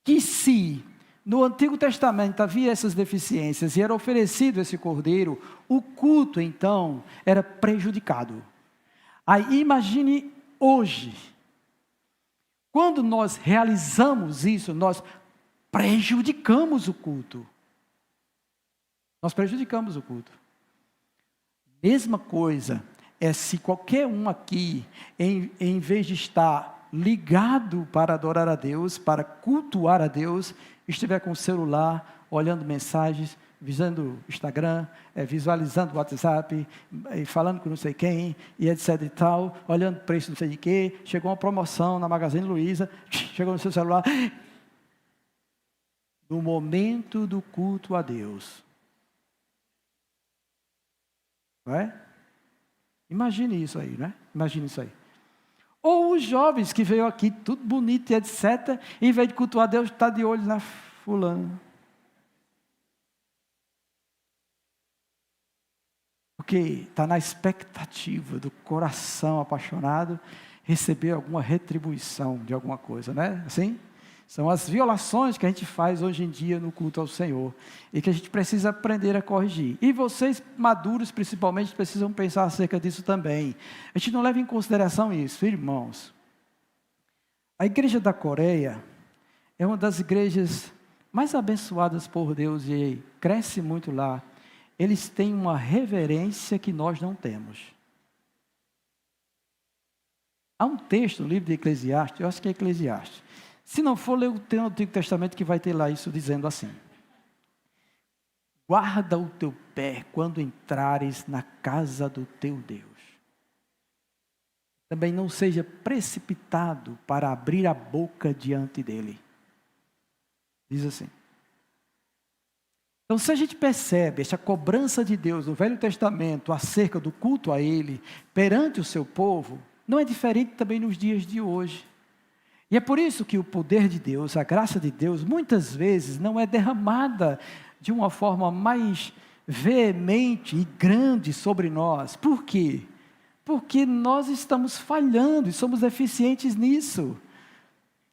que se no Antigo Testamento havia essas deficiências e era oferecido esse cordeiro, o culto então era prejudicado. Aí imagine hoje, quando nós realizamos isso, nós prejudicamos o culto. Nós prejudicamos o culto. Mesma coisa é se qualquer um aqui, em vez de estar ligado para adorar a Deus, para cultuar a Deus, estiver com o celular, olhando mensagens, visando Instagram, visualizando o WhatsApp, falando com não sei quem, e etc e tal, olhando preço não sei de quê, chegou uma promoção na Magazine Luiza, chegou no seu celular, no momento do culto a Deus. Não é? Imagine isso aí, né? Imagine isso aí. Ou os jovens que veio aqui, tudo bonito e etc., em vez de cultuar a Deus, está de olho na fulana. Porque está na expectativa do coração apaixonado receber alguma retribuição de alguma coisa, né? Assim? São as violações que a gente faz hoje em dia no culto ao Senhor e que a gente precisa aprender a corrigir. E vocês, maduros principalmente, precisam pensar acerca disso também. A gente não leva em consideração isso, irmãos. A igreja da Coreia é uma das igrejas mais abençoadas por Deus e cresce muito lá. Eles têm uma reverência que nós não temos. Há um texto no livro de Eclesiastes, eu acho que é Eclesiastes. Se não for, ler o Antigo Testamento que vai ter lá isso dizendo assim: guarda o teu pé quando entrares na casa do teu Deus. Também não seja precipitado para abrir a boca diante dele. Diz assim. Então, se a gente percebe essa cobrança de Deus no Velho Testamento acerca do culto a Ele perante o seu povo, não é diferente também nos dias de hoje. E é por isso que o poder de Deus, a graça de Deus, muitas vezes não é derramada de uma forma mais veemente e grande sobre nós. Por quê? Porque nós estamos falhando e somos deficientes nisso.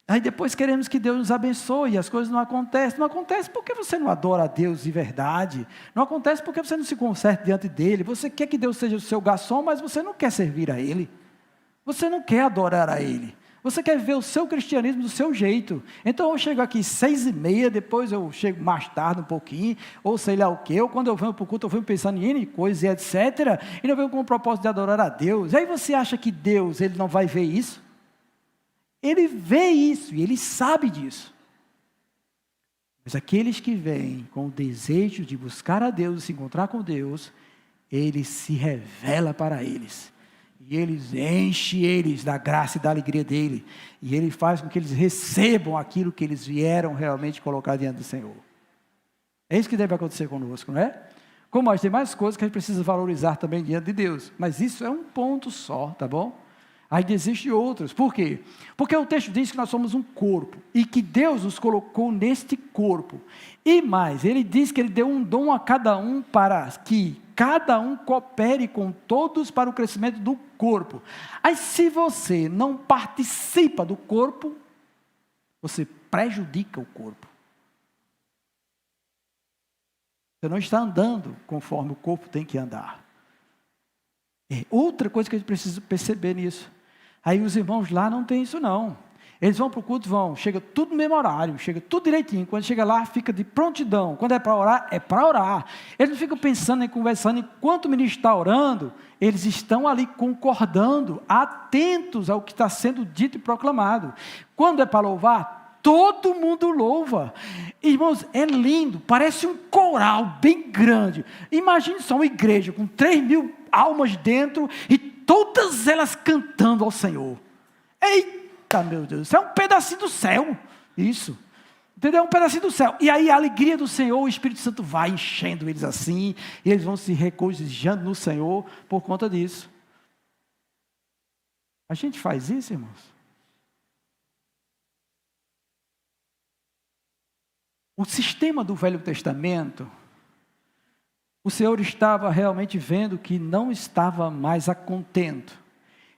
Aí depois queremos que Deus nos abençoe e as coisas não acontecem. Não acontece porque você não adora a Deus de verdade. Não acontece porque você não se conserta diante dEle. Você quer que Deus seja o seu garçom, mas você não quer servir a Ele. Você não quer adorar a Ele. Você quer viver o seu cristianismo do seu jeito. Então eu chego aqui 6h30, depois eu chego mais tarde um pouquinho, ou sei lá o quê, ou quando eu venho para o culto eu venho pensando em N coisas e etc. E não venho com o propósito de adorar a Deus. E aí você acha que Deus, Ele não vai ver isso? Ele vê isso e Ele sabe disso. Mas aqueles que vêm com o desejo de buscar a Deus e se encontrar com Deus, Ele se revela para eles. E eles enche eles da graça e da alegria dEle. E Ele faz com que eles recebam aquilo que eles vieram realmente colocar diante do Senhor. É isso que deve acontecer conosco, não é? Como as demais coisas que a gente precisa valorizar também diante de Deus. Mas isso é um ponto só, tá bom? Aí existem outros. Por quê? Porque o texto diz que nós somos um corpo. E que Deus nos colocou neste corpo. E mais, Ele diz que Ele deu um dom a cada um para que cada um coopere com todos para o crescimento do corpo. Aí se você não participa do corpo, você prejudica o corpo. Você não está andando conforme o corpo tem que andar. É outra coisa que a gente precisa perceber nisso. Aí os irmãos lá não tem isso não. Eles vão para o culto, chega tudo no mesmo horário, chega tudo direitinho. Quando chega lá, fica de prontidão. Quando é para orar, é para orar. Eles não ficam pensando nem conversando. Enquanto o ministro está orando, eles estão ali concordando, atentos ao que está sendo dito e proclamado. Quando é para louvar, todo mundo louva. Irmãos, é lindo, parece um coral bem grande. Imagine só uma igreja com 3.000 almas dentro e todas elas cantando ao Senhor. Eita, meu Deus, isso é um pedacinho do céu, isso, entendeu? Um pedacinho do céu, e aí a alegria do Senhor, o Espírito Santo vai enchendo eles assim, e eles vão se regozijando no Senhor, por conta disso. A gente faz isso, irmãos? O sistema do Velho Testamento, o Senhor estava realmente vendo que não estava mais a contento.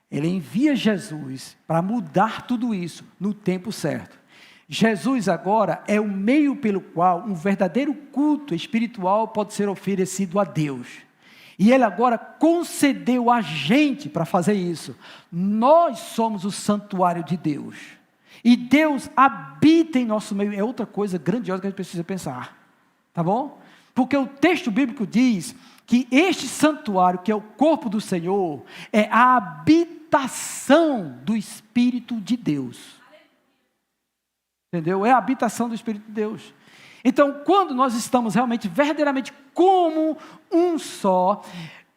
Ele envia Jesus para mudar tudo isso no tempo certo. Jesus agora é o meio pelo qual um verdadeiro culto espiritual pode ser oferecido a Deus. E Ele agora concedeu a gente para fazer isso. Nós somos o santuário de Deus. E Deus habita em nosso meio. É outra coisa grandiosa que a gente precisa pensar. Tá bom? Porque o texto bíblico diz que este santuário, que é o corpo do Senhor, é a habitação do Espírito de Deus. Entendeu? É a habitação do Espírito de Deus. Então, quando nós estamos realmente, verdadeiramente, como um só,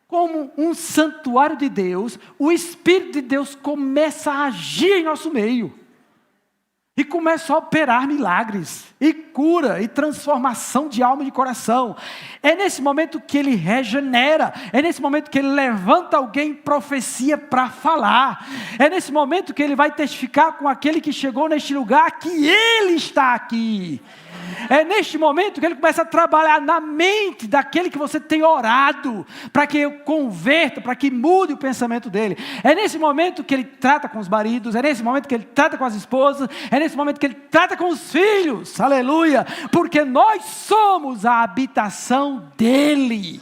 como um santuário de Deus, o Espírito de Deus começa a agir em nosso meio. E começa a operar milagres, e cura, e transformação de alma e de coração. É nesse momento que Ele regenera, é nesse momento que Ele levanta alguém em profecia para falar. É nesse momento que Ele vai testificar com aquele que chegou neste lugar que Ele está aqui. É neste momento que ele começa a trabalhar na mente daquele que você tem orado, para que eu converta, para que mude o pensamento dele. É nesse momento que ele trata com os maridos, é nesse momento que ele trata com as esposas, é nesse momento que ele trata com os filhos, aleluia, porque nós somos a habitação dele.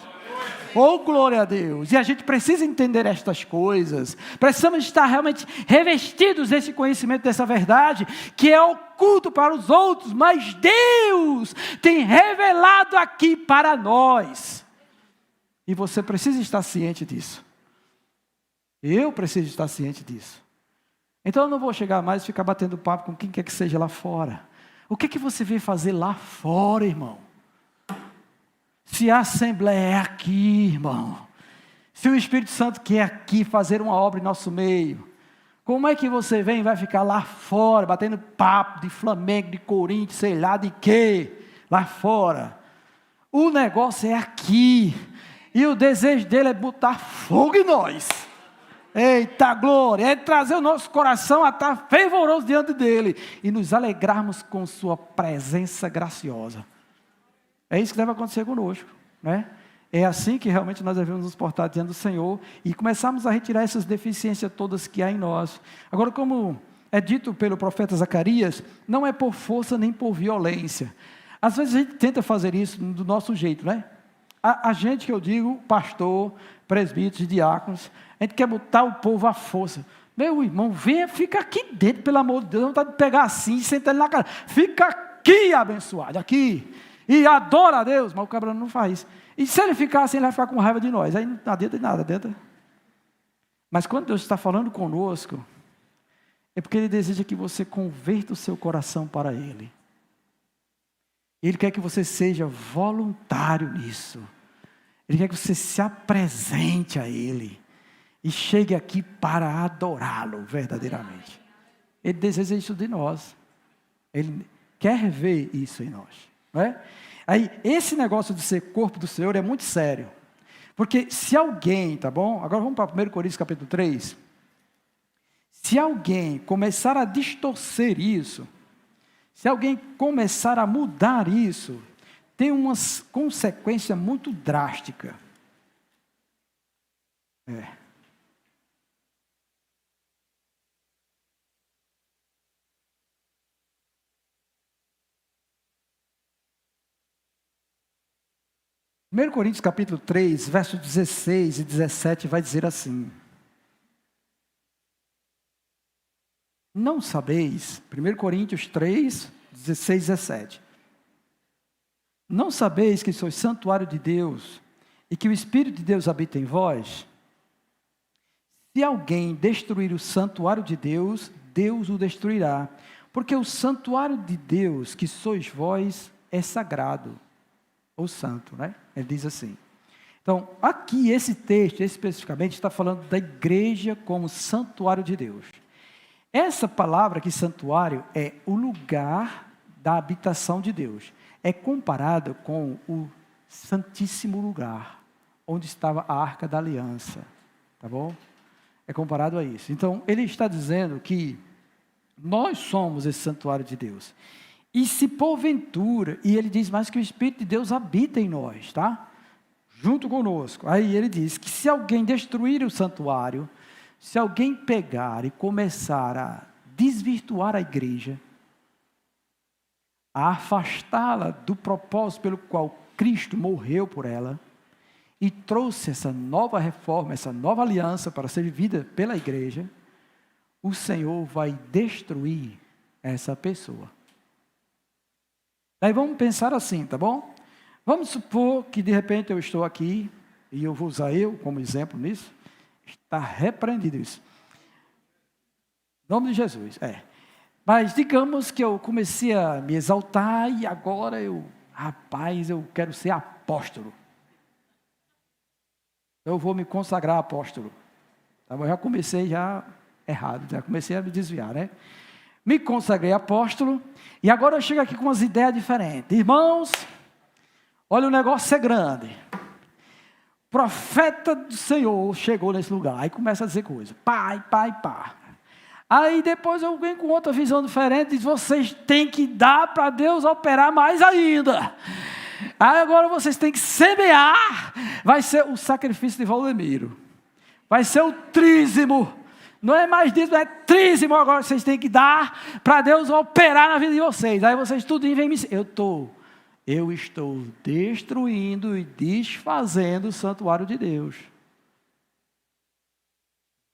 Oh, glória a Deus! E a gente precisa entender estas coisas. Precisamos estar realmente revestidos desse conhecimento, dessa verdade, que é oculto para os outros, mas Deus tem revelado aqui para nós. E você precisa estar ciente disso. Eu preciso estar ciente disso. Então eu não vou chegar mais e ficar batendo papo com quem quer que seja lá fora. O que é que você veio fazer lá fora, irmão? Se a Assembleia é aqui, irmão, se o Espírito Santo quer aqui fazer uma obra em nosso meio, como é que você vem e vai ficar lá fora, batendo papo de Flamengo, de Corinthians, sei lá de quê, lá fora? O negócio é aqui, e o desejo dele é botar fogo em nós. Eita glória, é trazer o nosso coração a estar fervoroso diante dele, e nos alegrarmos com sua presença graciosa. É isso que deve acontecer conosco, né? É assim que realmente nós devemos nos portar diante do Senhor e começarmos a retirar essas deficiências todas que há em nós. Agora, como é dito pelo profeta Zacarias, não é por força nem por violência. Às vezes a gente tenta fazer isso do nosso jeito, né? A gente, que eu digo, pastor, presbíteros e diáconos, a gente quer botar o povo à força. Meu irmão, venha, fica aqui dentro, pelo amor de Deus, não está de pegar assim e sentar ele na cara. Fica aqui, abençoado, aqui. E adora a Deus, mas o cabra não faz. E se ele ficar assim, ele vai ficar com raiva de nós. Aí não adianta de nada, adianta. Mas quando Deus está falando conosco, é porque Ele deseja que você converta o seu coração para Ele. Ele quer que você seja voluntário nisso. Ele quer que você se apresente a Ele. E chegue aqui para adorá-lo verdadeiramente. Ele deseja isso de nós. Ele quer ver isso em nós. Não é? Aí, esse negócio de ser corpo do Senhor é muito sério. Porque se alguém, tá bom? Agora vamos para 1 Coríntios capítulo 3. Se alguém começar a distorcer isso, se alguém começar a mudar isso, tem uma consequência muito drástica. 1 Coríntios capítulo 3, versos 16 e 17 vai dizer assim: não sabeis, 1 Coríntios 3, 16 e 17, não sabeis que sois santuário de Deus e que o Espírito de Deus habita em vós? Se alguém destruir o santuário de Deus, Deus o destruirá, porque o santuário de Deus, que sois vós, é sagrado, ou santo, né? Ele diz assim. Então, aqui esse texto especificamente está falando da igreja como santuário de Deus. Essa palavra aqui, santuário, é o lugar da habitação de Deus. É comparado com o santíssimo lugar, onde estava a arca da aliança, tá bom? É comparado a isso. Então, ele está dizendo que nós somos esse santuário de Deus. E se porventura, e ele diz mais que o Espírito de Deus habita em nós, tá? Junto conosco. Aí ele diz que se alguém destruir o santuário, se alguém pegar e começar a desvirtuar a igreja, a afastá-la do propósito pelo qual Cristo morreu por ela, e trouxe essa nova reforma, essa nova aliança para ser vivida pela igreja, o Senhor vai destruir essa pessoa. Daí vamos pensar assim, tá bom? Vamos supor que de repente eu estou aqui, e eu vou usar eu como exemplo nisso, está repreendido isso. Em nome de Jesus, Mas digamos que eu comecei a me exaltar e agora eu quero ser apóstolo. Eu vou me consagrar apóstolo. Tá bom? Eu já comecei errado, já comecei a me desviar, né? Me consagrei apóstolo, e agora eu chego aqui com umas ideias diferentes. Irmãos, olha, o negócio é grande. Profeta do Senhor chegou nesse lugar, aí começa a dizer coisa. Pai. Aí depois eu venho com outra visão diferente, diz, vocês têm que dar para Deus operar mais ainda. Aí agora vocês têm que semear, vai ser o sacrifício de Valdemiro, vai ser o trízimo, não é mais dízimo, é trízimo agora, vocês têm que dar para Deus operar na vida de vocês. Aí vocês tudo vêm me... Eu estou destruindo e desfazendo o santuário de Deus.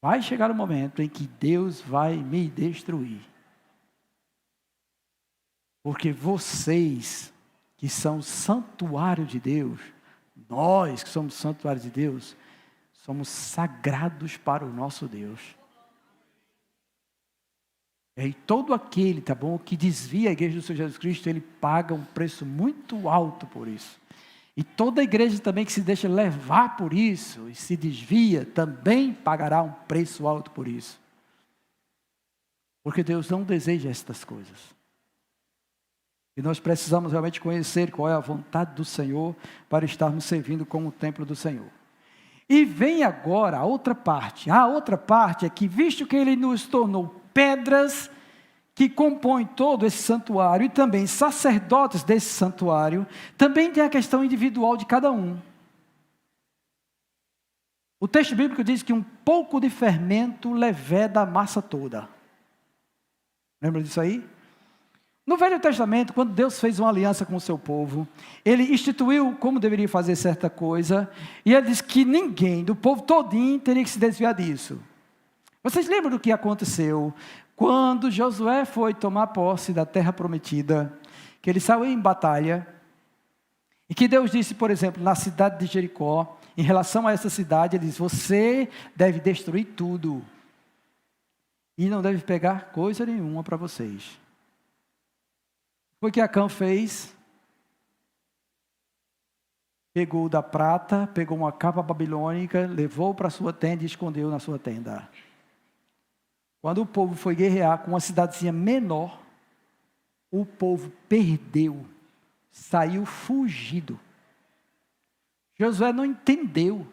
Vai chegar o momento em que Deus vai me destruir. Porque vocês que são santuário de Deus, nós que somos santuário de Deus, somos sagrados para o nosso Deus. E todo aquele, tá bom, que desvia a igreja do Senhor Jesus Cristo, ele paga um preço muito alto por isso. E toda igreja também que se deixa levar por isso e se desvia, também pagará um preço alto por isso. Porque Deus não deseja estas coisas. E nós precisamos realmente conhecer qual é a vontade do Senhor para estarmos servindo como o templo do Senhor. E vem agora a outra parte. A outra parte é que, visto que Ele nos tornou pedras que compõem todo esse santuário, e também sacerdotes desse santuário, também tem a questão individual de cada um. O texto bíblico diz que um pouco de fermento leveda a massa toda. Lembra disso aí? No Velho Testamento, quando Deus fez uma aliança com o seu povo, Ele instituiu como deveria fazer certa coisa, e Ele disse que ninguém, do povo todinho, teria que se desviar disso. Vocês lembram do que aconteceu quando Josué foi tomar posse da terra prometida, que ele saiu em batalha, e que Deus disse, por exemplo, na cidade de Jericó, em relação a essa cidade, Ele disse, você deve destruir tudo, e não deve pegar coisa nenhuma para vocês. Foi o que Acã fez, pegou da prata, pegou uma capa babilônica, levou para sua tenda e escondeu na sua tenda. Quando o povo foi guerrear com uma cidadezinha menor, o povo perdeu, saiu fugido. Josué não entendeu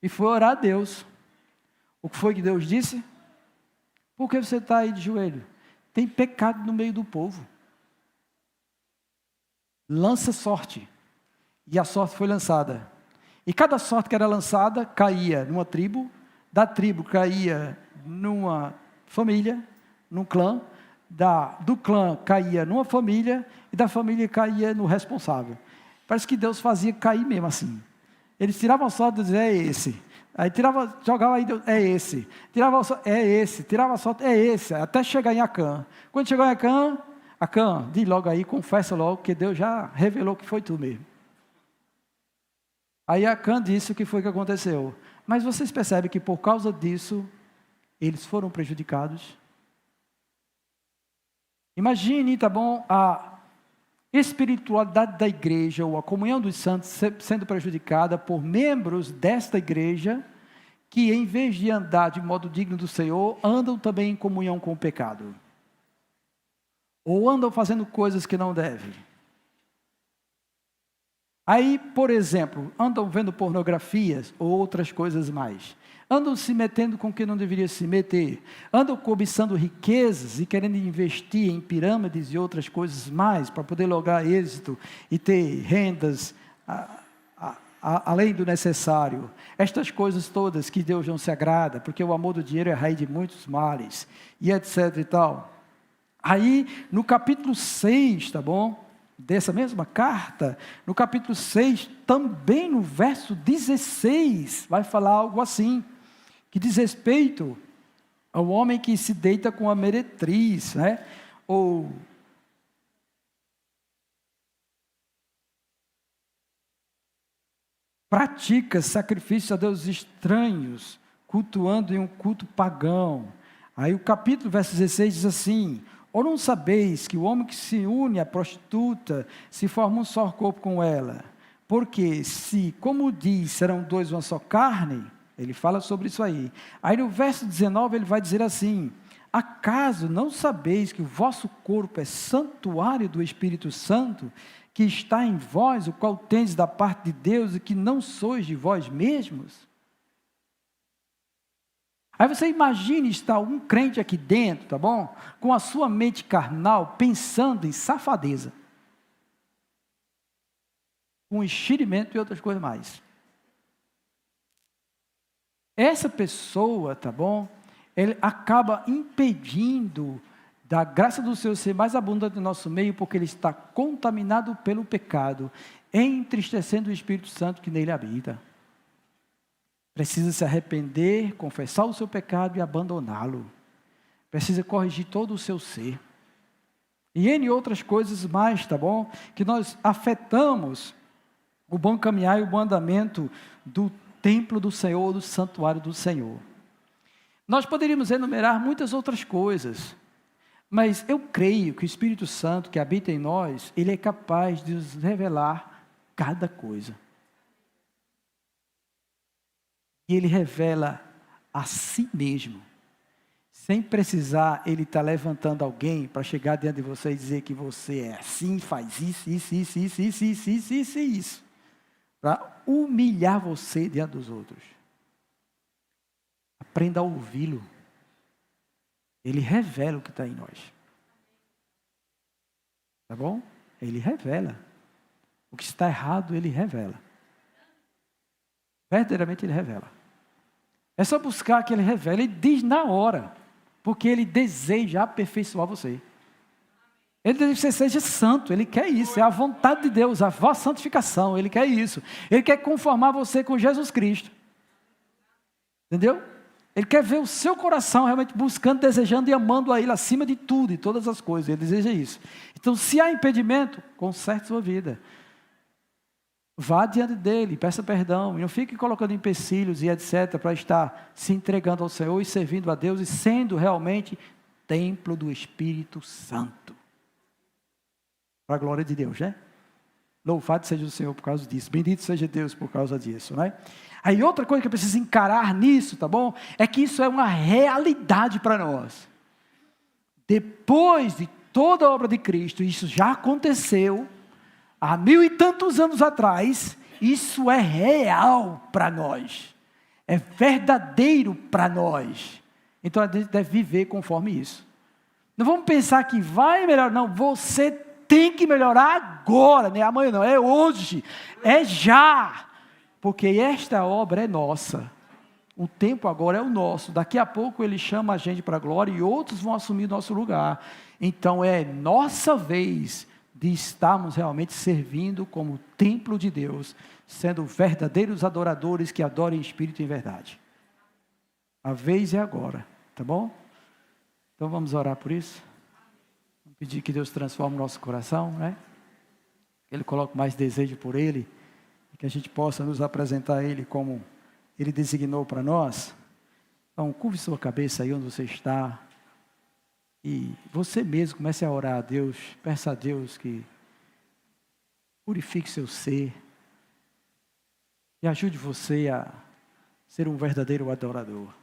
e foi orar a Deus. O que foi que Deus disse? Por que você está aí de joelho? Tem pecado no meio do povo. Lança sorte. E a sorte foi lançada. E cada sorte que era lançada caía numa tribo, da tribo caía numa família, num clã, do clã caía numa família, e da família caía no responsável. Parece que Deus fazia cair mesmo assim. Eles tiravam a sorte e diziam, é esse. Aí jogava aí, é esse. Tirava a sorte, é esse. Tirava a sorte, é esse. Até chegar em Acã. Quando chegou em Acã, diz logo aí, confessa logo, que Deus já revelou que foi tu mesmo. Aí Acã disse o que foi que aconteceu. Mas vocês percebem que por causa disso, eles foram prejudicados. Imagine, tá bom, a espiritualidade da igreja, ou a comunhão dos santos sendo prejudicada por membros desta igreja, que em vez de andar de modo digno do Senhor, andam também em comunhão com o pecado. Ou andam fazendo coisas que não devem. Aí, por exemplo, andam vendo pornografias ou outras coisas mais. Andam se metendo com quem não deveria se meter. Andam cobiçando riquezas e querendo investir em pirâmides e outras coisas mais, para poder lograr êxito e ter rendas além do necessário. Estas coisas todas que Deus não se agrada, porque o amor do dinheiro é a raiz de muitos males, e etc e tal. Aí, no capítulo 6, tá bom? Dessa mesma carta, no capítulo 6, também no verso 16, vai falar algo assim, que diz respeito ao homem que se deita com a meretriz, né? Ou pratica sacrifícios a deuses estranhos, cultuando em um culto pagão. Aí o capítulo, verso 16, diz assim, ou não sabeis que o homem que se une à prostituta, se forma um só corpo com ela? Porque se, como diz, serão dois uma só carne, ele fala sobre isso aí. Aí no verso 19 ele vai dizer assim, acaso não sabeis que o vosso corpo é santuário do Espírito Santo, que está em vós, o qual tendes da parte de Deus, e que não sois de vós mesmos? Aí você imagine estar um crente aqui dentro, tá bom? Com a sua mente carnal pensando em safadeza, com enxerimento e outras coisas mais. Essa pessoa, tá bom? Ele acaba impedindo da graça do Senhor ser mais abundante no nosso meio, porque ele está contaminado pelo pecado, entristecendo o Espírito Santo que nele habita. Precisa se arrepender, confessar o seu pecado e abandoná-lo. Precisa corrigir todo o seu ser. E N outras coisas mais, tá bom? Que nós afetamos o bom caminhar e o bom andamento do templo do Senhor, do santuário do Senhor. Nós poderíamos enumerar muitas outras coisas, mas eu creio que o Espírito Santo que habita em nós, ele é capaz de nos revelar cada coisa. E ele revela a si mesmo, sem precisar ele estar levantando alguém para chegar diante de você e dizer que você é assim, faz isso, para humilhar você diante dos outros. Aprenda a ouvi-lo. Ele revela o que está em nós. Tá bom? Ele revela. O que está errado, ele revela. Verdadeiramente ele revela. É só buscar que ele revela. Ele diz na hora. Porque ele deseja aperfeiçoar você. Ele deseja que você seja santo. Ele quer isso. É a vontade de Deus. A vossa santificação. Ele quer isso. Ele quer conformar você com Jesus Cristo. Entendeu? Ele quer ver o seu coração realmente buscando, desejando e amando a Ele acima de tudo e todas as coisas. Ele deseja isso. Então, se há impedimento, conserte sua vida. Vá diante dele, peça perdão. E não fique colocando empecilhos e etc. para estar se entregando ao Senhor e servindo a Deus e sendo realmente templo do Espírito Santo. Para a glória de Deus, né? Louvado seja o Senhor por causa disso. Bendito seja Deus por causa disso, né? Aí outra coisa que eu preciso encarar nisso, tá bom? É que isso é uma realidade para nós. Depois de toda a obra de Cristo, isso já aconteceu há 1000 e tantos anos atrás. Isso é real para nós. É verdadeiro para nós. Então a gente deve viver conforme isso. Não vamos pensar que vai melhorar, não. Você tem que melhorar agora, não é amanhã não, é hoje, é já. Porque esta obra é nossa. O tempo agora é o nosso. Daqui a pouco ele chama a gente para a glória e outros vão assumir nosso lugar. Então é nossa vez de estarmos realmente servindo como templo de Deus, sendo verdadeiros adoradores que adorem em espírito e em verdade. A vez é agora, tá bom? Então vamos orar por isso. Vamos pedir que Deus transforme o nosso coração, né? Que Ele coloque mais desejo por Ele. Que a gente possa nos apresentar a Ele como Ele designou para nós. Então, curve sua cabeça aí onde você está. E você mesmo comece a orar a Deus. Peça a Deus que purifique seu ser. E ajude você a ser um verdadeiro adorador.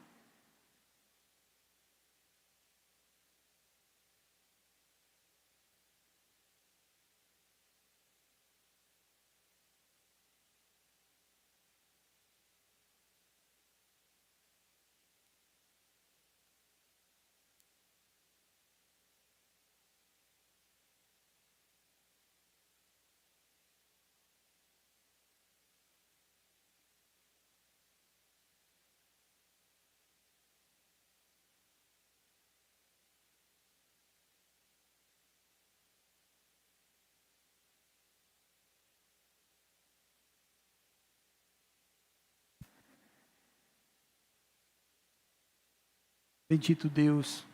Bendito Deus,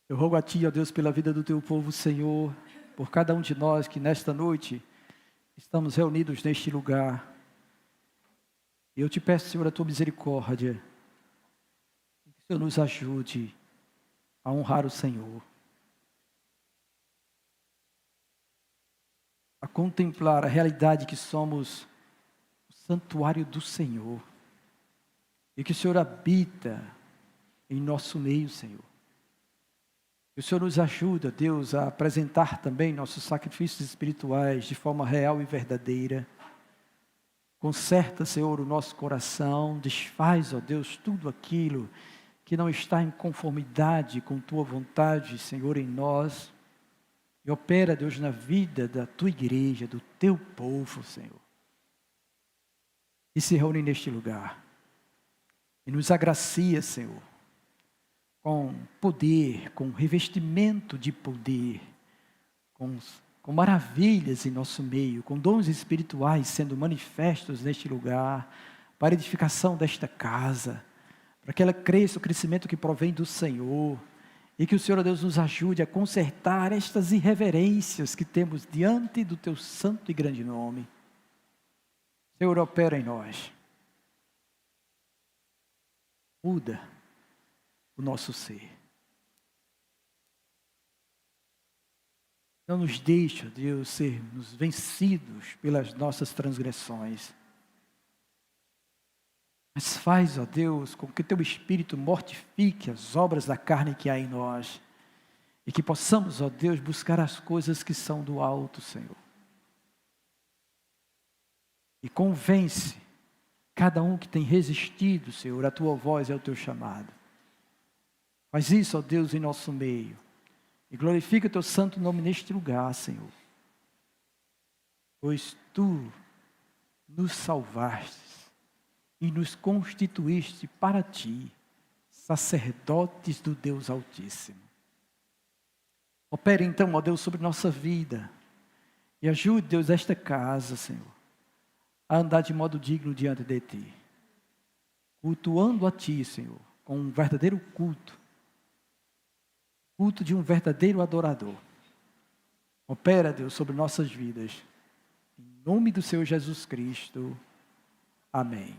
eu rogo a Ti, ó Deus, pela vida do Teu povo, Senhor, por cada um de nós que nesta noite estamos reunidos neste lugar. E eu Te peço, Senhor, a Tua misericórdia, que o Senhor nos ajude a honrar o Senhor, a contemplar a realidade que somos o santuário do Senhor, e que o Senhor habita em nosso meio, Senhor. Que o Senhor nos ajuda, Deus, a apresentar também nossos sacrifícios espirituais de forma real e verdadeira. Conserta, Senhor, o nosso coração, desfaz, ó Deus, tudo aquilo que não está em conformidade com Tua vontade, Senhor, em nós. E opera, Deus, na vida da Tua igreja, do Teu povo, Senhor. E se reúne neste lugar. E nos agracia, Senhor, com poder, com revestimento de poder, com maravilhas em nosso meio, com dons espirituais sendo manifestos neste lugar, para a edificação desta casa, para que ela cresça, o crescimento que provém do Senhor, e que o Senhor, Deus, nos ajude a consertar estas irreverências que temos diante do Teu santo e grande nome. Senhor, opera em nós. Muda o nosso ser. Não nos deixa, Deus, sermos vencidos pelas nossas transgressões. Mas faz, ó Deus, com que Teu Espírito mortifique as obras da carne que há em nós. E que possamos, ó Deus, buscar as coisas que são do alto, Senhor. E convence cada um que tem resistido, Senhor, a Tua voz e ao Teu chamado. Faz isso, ó Deus, em nosso meio. E glorifica o Teu santo nome neste lugar, Senhor. Pois Tu nos salvaste e nos constituíste para Ti, sacerdotes do Deus Altíssimo. Opera então, ó Deus, sobre nossa vida. E ajude, Deus, esta casa, Senhor, a andar de modo digno diante de Ti. Cultuando a Ti, Senhor, com um verdadeiro culto. Culto de um verdadeiro adorador. Opera, Deus, sobre nossas vidas. Em nome do Senhor Jesus Cristo. Amém.